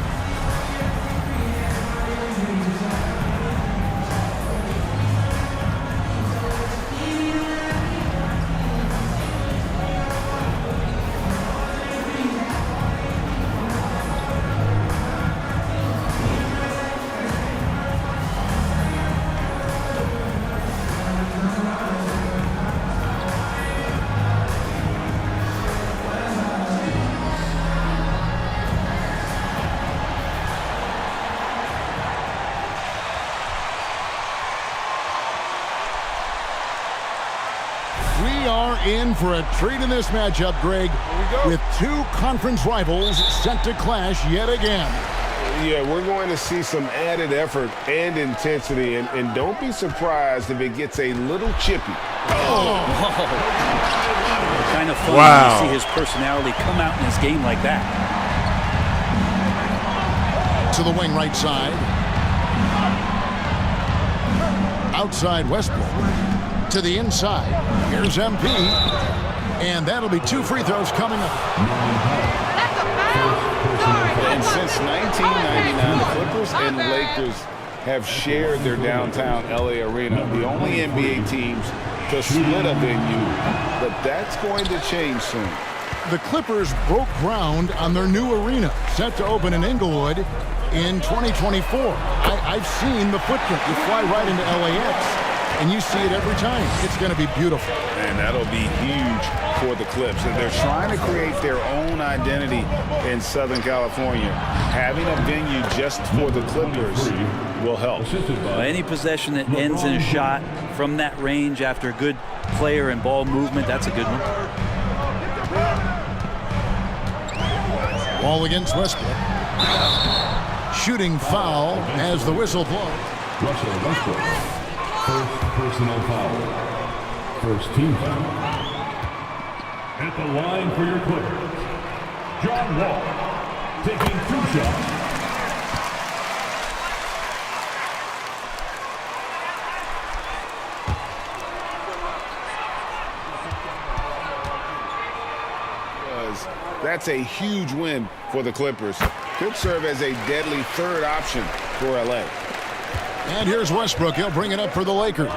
We are in for a treat in this matchup, Greg, with two conference rivals set to clash yet again. Yeah, we're going to see some added effort and intensity, and don't be surprised if it gets a little chippy. Kind of fun Wow. to see his personality come out in his game like that. To the wing right side. Outside Westbrook. To the inside. Here's MP. And that'll be two free throws coming up. And since 1999, the Clippers and Lakers have shared their downtown LA arena, the only NBA teams to split a venue, but that's going to change soon. The Clippers broke ground on their new arena, set to open in Inglewood in 2024. I've seen the footprint. You fly right into LAX, and you see it every time. It's going to be beautiful. And that'll be huge for the Clips. And they're trying to create their own identity in Southern California. Having a venue just for the Clippers will help. Any possession that ends in a shot from that range after a good player and ball movement, that's a good one. Ball against Westbrook. Shooting foul as the whistle blows. Russell Westbrook. First personal foul. First team foul. At the line for your Clippers, John Wall, taking 2 shots. That's a huge win for the Clippers. Could serve as a deadly third option for LA. And here's Westbrook. He'll bring it up for the Lakers.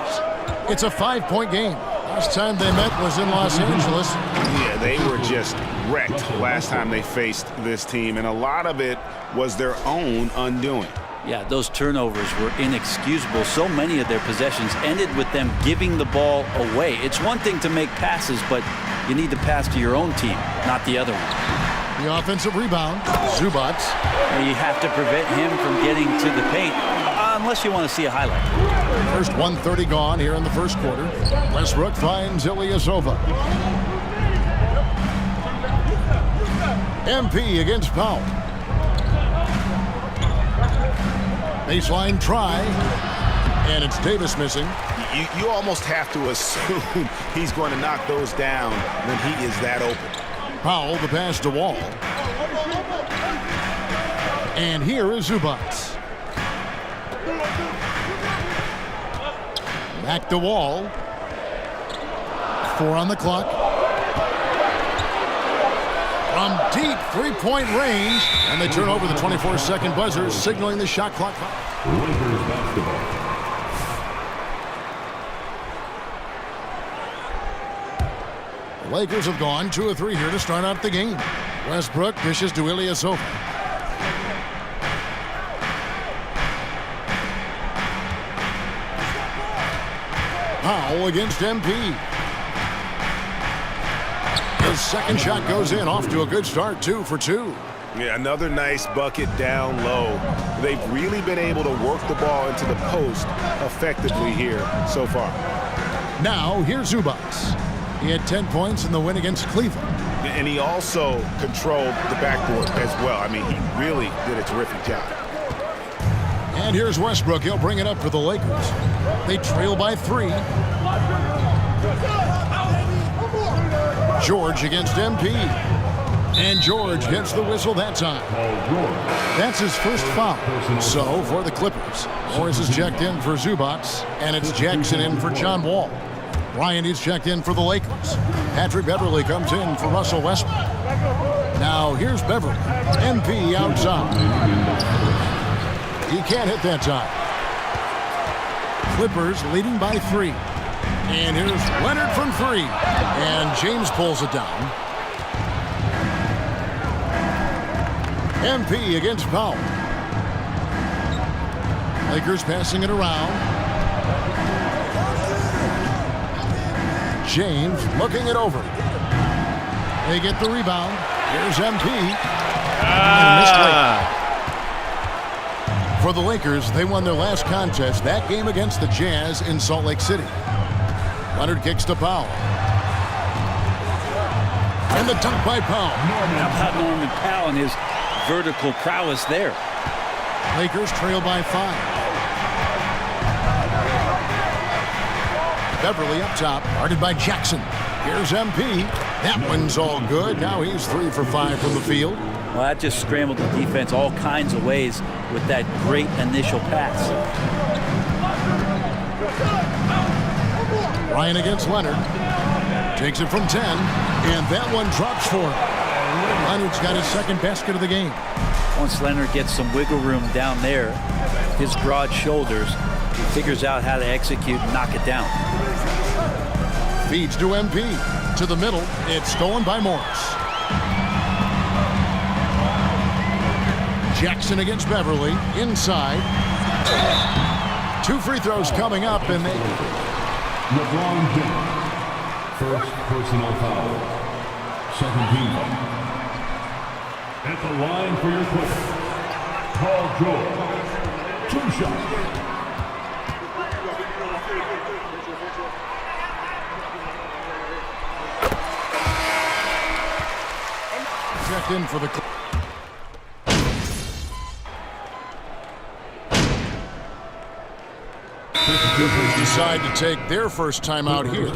It's a 5-point game. Last time they met was in Los Angeles. Yeah, they were just wrecked last time they faced this team, and a lot of it was their own undoing. Yeah, those turnovers were inexcusable. So many of their possessions ended with them giving the ball away. It's one thing to make passes, but you need to pass to your own team, not the other one. The offensive rebound, Zubac. You have to prevent him from getting to the paint, unless you want to see a highlight. First 1:30 gone here in the first quarter. Westbrook finds Ilyasova. MP against Powell. Baseline try, and it's Davis missing. You almost have to assume he's going to knock those down when he is that open. Powell, the pass to Wall. And here is Zubac. Back to Wall. 4 on the clock. From deep 3-point range, and they turn over the 24-second buzzer, signaling the shot clock. Lakers basketball. The Lakers have gone 2 of 3 here to start out the game. Westbrook dishes to Ilyasova. Powell against MP. His second shot goes in, off to a good start, 2 for 2. Yeah, another nice bucket down low. They've really been able to work the ball into the post effectively here so far. Now, here's Zubac. He had 10 points in the win against Cleveland. And he also controlled the backboard as well. I mean, he really did a terrific job. And here's Westbrook. He'll bring it up for the Lakers. They trail by 3. George against MP. And George gets the whistle that time. That's his first foul. So, for the Clippers, Morris is checked in for Zubac, and it's Jackson in for John Wall. Bryant is checked in for the Lakers. Patrick Beverly comes in for Russell Westbrook. Now, here's Beverly. MP outside. He can't hit that time. Clippers leading by 3. And here's Leonard from 3. And James pulls it down. MP against Powell. Lakers passing it around. James looking it over. They get the rebound. Here's MP. And a missed layup. For the Lakers, they won their last contest, that game against the Jazz in Salt Lake City. Leonard kicks to Powell. And the dunk by Powell. How about Norman Powell and his vertical prowess there? Lakers trail by 5. Beverly up top, guarded by Jackson. Here's MP. That one's all good. Now he's 3 for 5 from the field. Well, that just scrambled the defense all kinds of ways with that great initial pass. Ryan against Leonard. Takes it from 10, and that one drops for him. Leonard's got his second basket of the game. Once Leonard gets some wiggle room down there, his broad shoulders, he figures out how to execute and knock it down. Feeds to MP. To the middle. It's stolen by Morris. Jackson against Beverly. Inside. 2 free throws coming up, and they... LeBron James. First personal foul. Second team foul. At the line for your Clippers, Paul George. 2 shots. Checked in for the... Clippers decide to take their first time out here.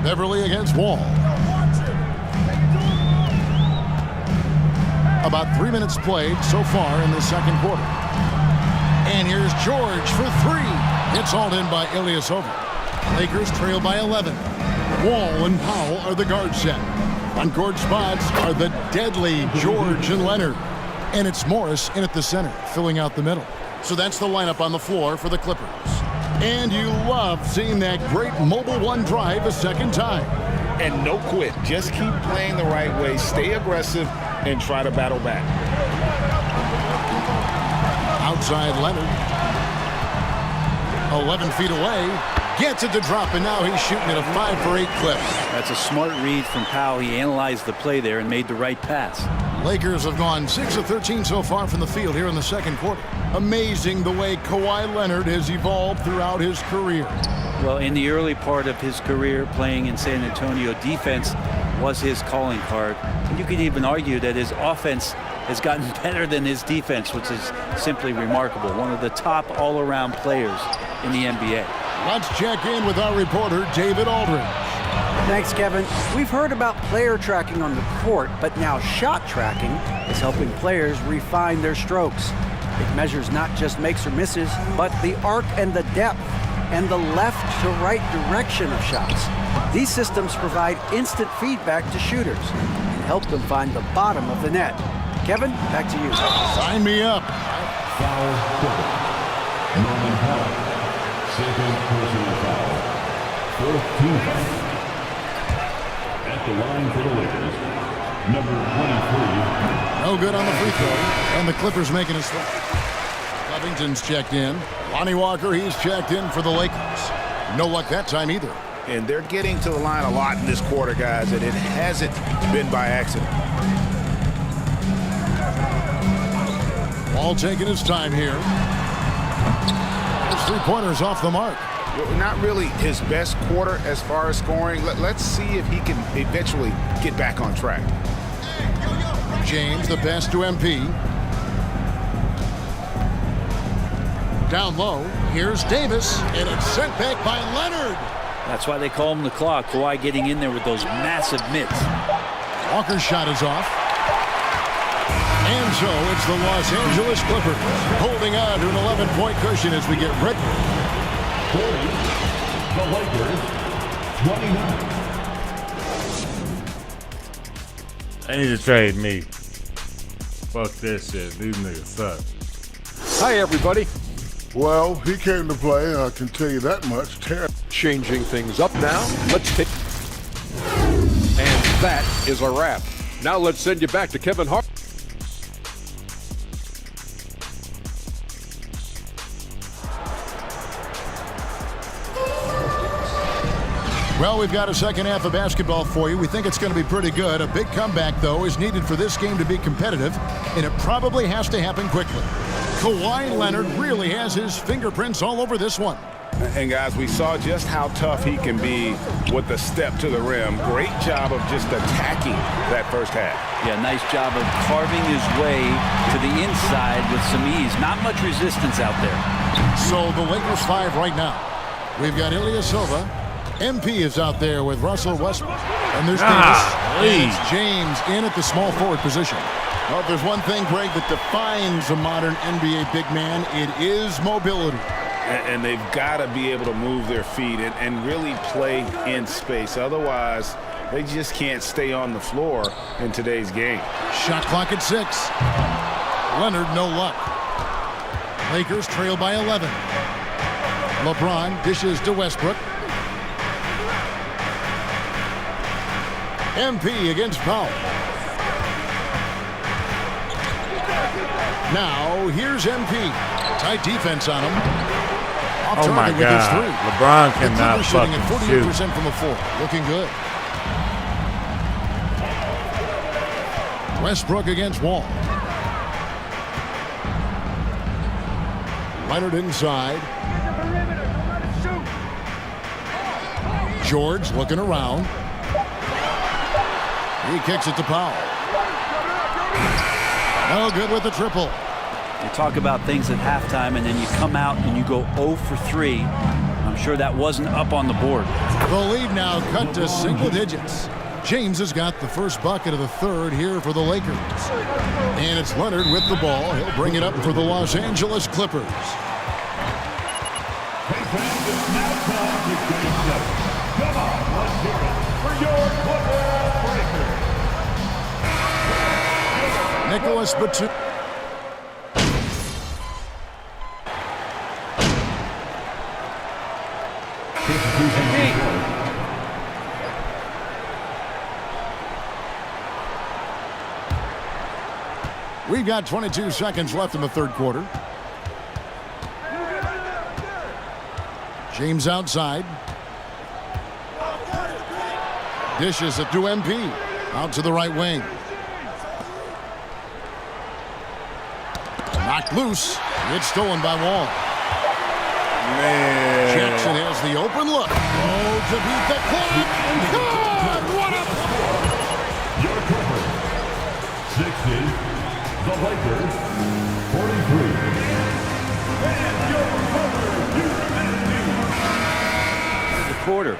Beverly against Wall. About 3 minutes played so far in the second quarter. And here's George for 3. It's hauled in by Ilyasova. Lakers trail by 11. Wall and Powell are the guard set. On guard spots are the deadly George and Leonard. And it's Morris in at the center, filling out the middle. So that's the lineup on the floor for the Clippers. And you love seeing that great Mobile One drive a second time. And no quit. Just keep playing the right way. Stay aggressive and try to battle back. Outside Leonard. 11 feet away. Gets it to drop, and now he's shooting at a 5-for-8 clip. That's a smart read from Powell. He analyzed the play there and made the right pass. Lakers have gone 6 of 13 so far from the field here in the second quarter. Amazing the way Kawhi Leonard has evolved throughout his career. Well, in the early part of his career playing in San Antonio, defense was his calling card. And you could even argue that his offense has gotten better than his defense, which is simply remarkable. One of the top all-around players in the NBA. Let's check in with our reporter, David Aldridge. Thanks, Kevin. We've heard about player tracking on the court, but now shot tracking is helping players refine their strokes. It measures not just makes or misses, but the arc and the depth and the left to right direction of shots. These systems provide instant feedback to shooters and help them find the bottom of the net. Kevin, back to you. Sign me up. Foul quarter. Norman Powell. Second personal foul. Fourth team foul. At the line for the Lakers, number 23. No good on the free throw, and the Clippers making a slip. Covington's checked in. Lonnie Walker, he's checked in for the Lakers. No luck that time either. And they're getting to the line a lot in this quarter, guys, and it hasn't been by accident. Wall taking his time here. His 3-pointers off the mark. Not really his best quarter as far as scoring. Let's see if he can eventually get back on track. James, the pass to MP. Down low, here's Davis, and it's sent back by Leonard. That's why they call him the Clock. Kawhi getting in there with those massive mitts. Walker's shot is off. And so it's the Los Angeles Clippers holding on to an 11-point cushion as we get ready. 40, the Lakers, 29. They need to trade me. Fuck this shit. These niggas suck. Hi, everybody. Well, he came to play, I can tell you that much. Changing things up now. Let's take... And that is a wrap. Now let's send you back to Kevin Hart. Well, we've got a second half of basketball for you. We think it's going to be pretty good. A big comeback, though, is needed for this game to be competitive, and it probably has to happen quickly. Kawhi Leonard really has his fingerprints all over this one. And, guys, we saw just how tough he can be with the step to the rim. Great job of just attacking that first half. Yeah, nice job of carving his way to the inside with some ease. Not much resistance out there. So the Lakers 5 right now. We've got Ilyasova. MP is out there with Russell Westbrook. And there's Davis. And it's James in at the small forward position. Well, if there's one thing, Greg, that defines a modern NBA big man, it is mobility. And they've got to be able to move their feet and really play in space. Otherwise, they just can't stay on the floor in today's game. Shot clock at 6. Leonard, no luck. Lakers trail by 11. LeBron dishes to Westbrook. MP against Powell. Now, here's MP. Tight defense on him. Off Oh my target with his God. 3. LeBron The cannot Clippers shooting at fucking 48% shoot. from the floor. Looking good. Westbrook against Wall. Leonard inside. George looking around. He kicks it to Powell. No good with the triple. You talk about things at halftime, and then you come out and you go 0 for 3. I'm sure that wasn't up on the board. The lead now cut to single digits. James has got the first bucket of the third here for the Lakers. And it's Leonard with the ball. He'll bring it up for the Los Angeles Clippers. Come on, let's hear it for your Clipper Breakers. Nicholas Batum. We've got 22 seconds left in the third quarter. James outside. Dishes it to MP. Out to the right wing. Knocked loose. It's stolen by Wall. Man. Jackson has the open look. Oh, to beat the clock. God, what a Your Clippers, 60. The Lakers, 43. And your Clippers, The quarter.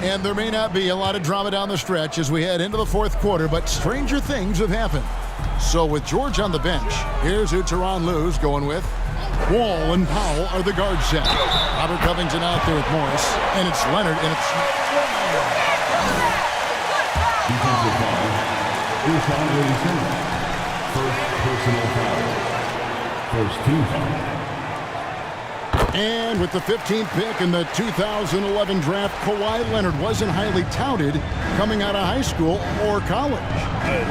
And there may not be a lot of drama down the stretch as we head into the fourth quarter, but stranger things have happened. So with George on the bench, here's who Tyronn Lue's going with. Wall and Powell are the guard set. Robert Covington out there with Morris, and it's Leonard, and it's... defensive foul. Here's foul 87. First personal foul. First team foul. And with the 15th pick in the 2011 draft, Kawhi Leonard wasn't highly touted coming out of high school or college.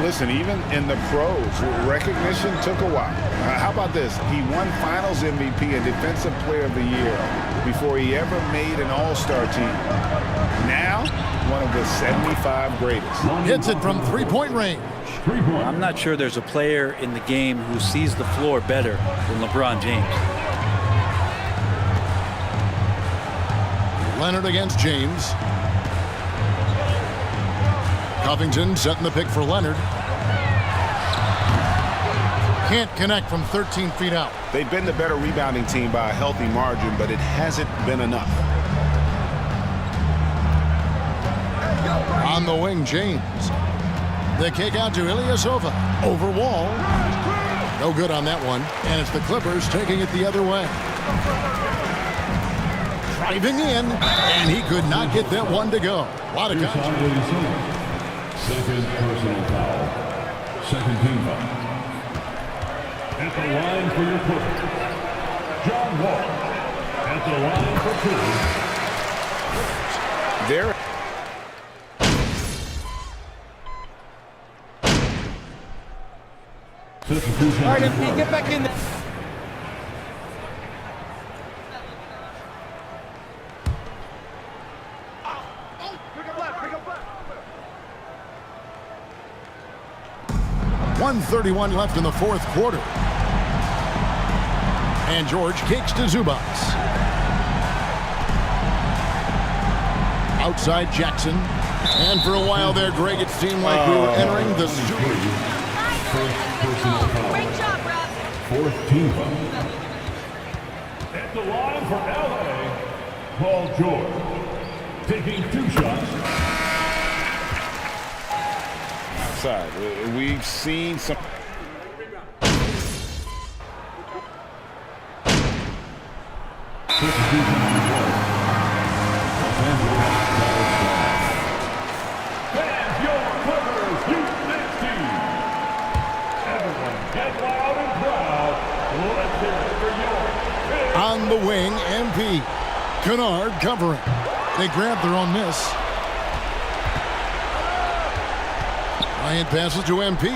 Listen, even in the pros, recognition took a while. How about this? He won Finals MVP and Defensive Player of the Year before he ever made an All-Star team. Now, one of the 75 greatest. Hits it from three-point range. I'm not sure there's a player in the game who sees the floor better than LeBron James. Leonard against James. Covington setting the pick for Leonard. Can't connect from 13 feet out. They've been the better rebounding team by a healthy margin, but it hasn't been enough. On the wing, James. The kick out to Ilyasova. Over Wall. No good on that one. And it's the Clippers taking it the other way. Driving in, and he could not get that one to go. A lot of Here's foul 87. Second personal foul. Second team foul. At the line for your Clippers, John Wall. At the line for two. There. All right, MP, get back in there. .131 left in the fourth quarter. And George kicks to Zubac. Outside Jackson. And for a while there, Greg, it seemed like we were entering the personal foul. Fourth team foul. At the line for LA, Paul George, taking 2 shots. Outside. We've seen some. On the wing, MP. Kennard covering. They grab their own miss. Bryant passes to MP.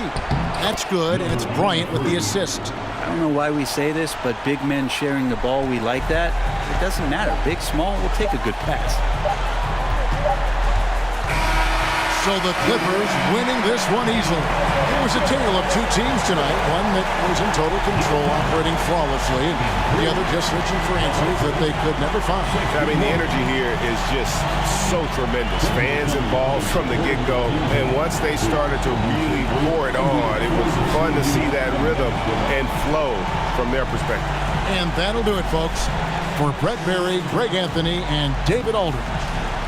That's good, and it's Bryant with the assist. I don't know why we say this, but big men sharing the ball, we like that. It doesn't matter. Big, small, we'll take a good pass. So the Clippers winning this one easily. It was a tale of 2 teams tonight. One that was in total control, operating flawlessly, and the other just searching for answers that they could never find. I mean, the energy here is just so tremendous. Fans involved from the get-go, and once they started to really pour it on, it was fun to see that rhythm and flow from their perspective. And that'll do it, folks. For Brett Berry, Greg Anthony, and David Aldridge,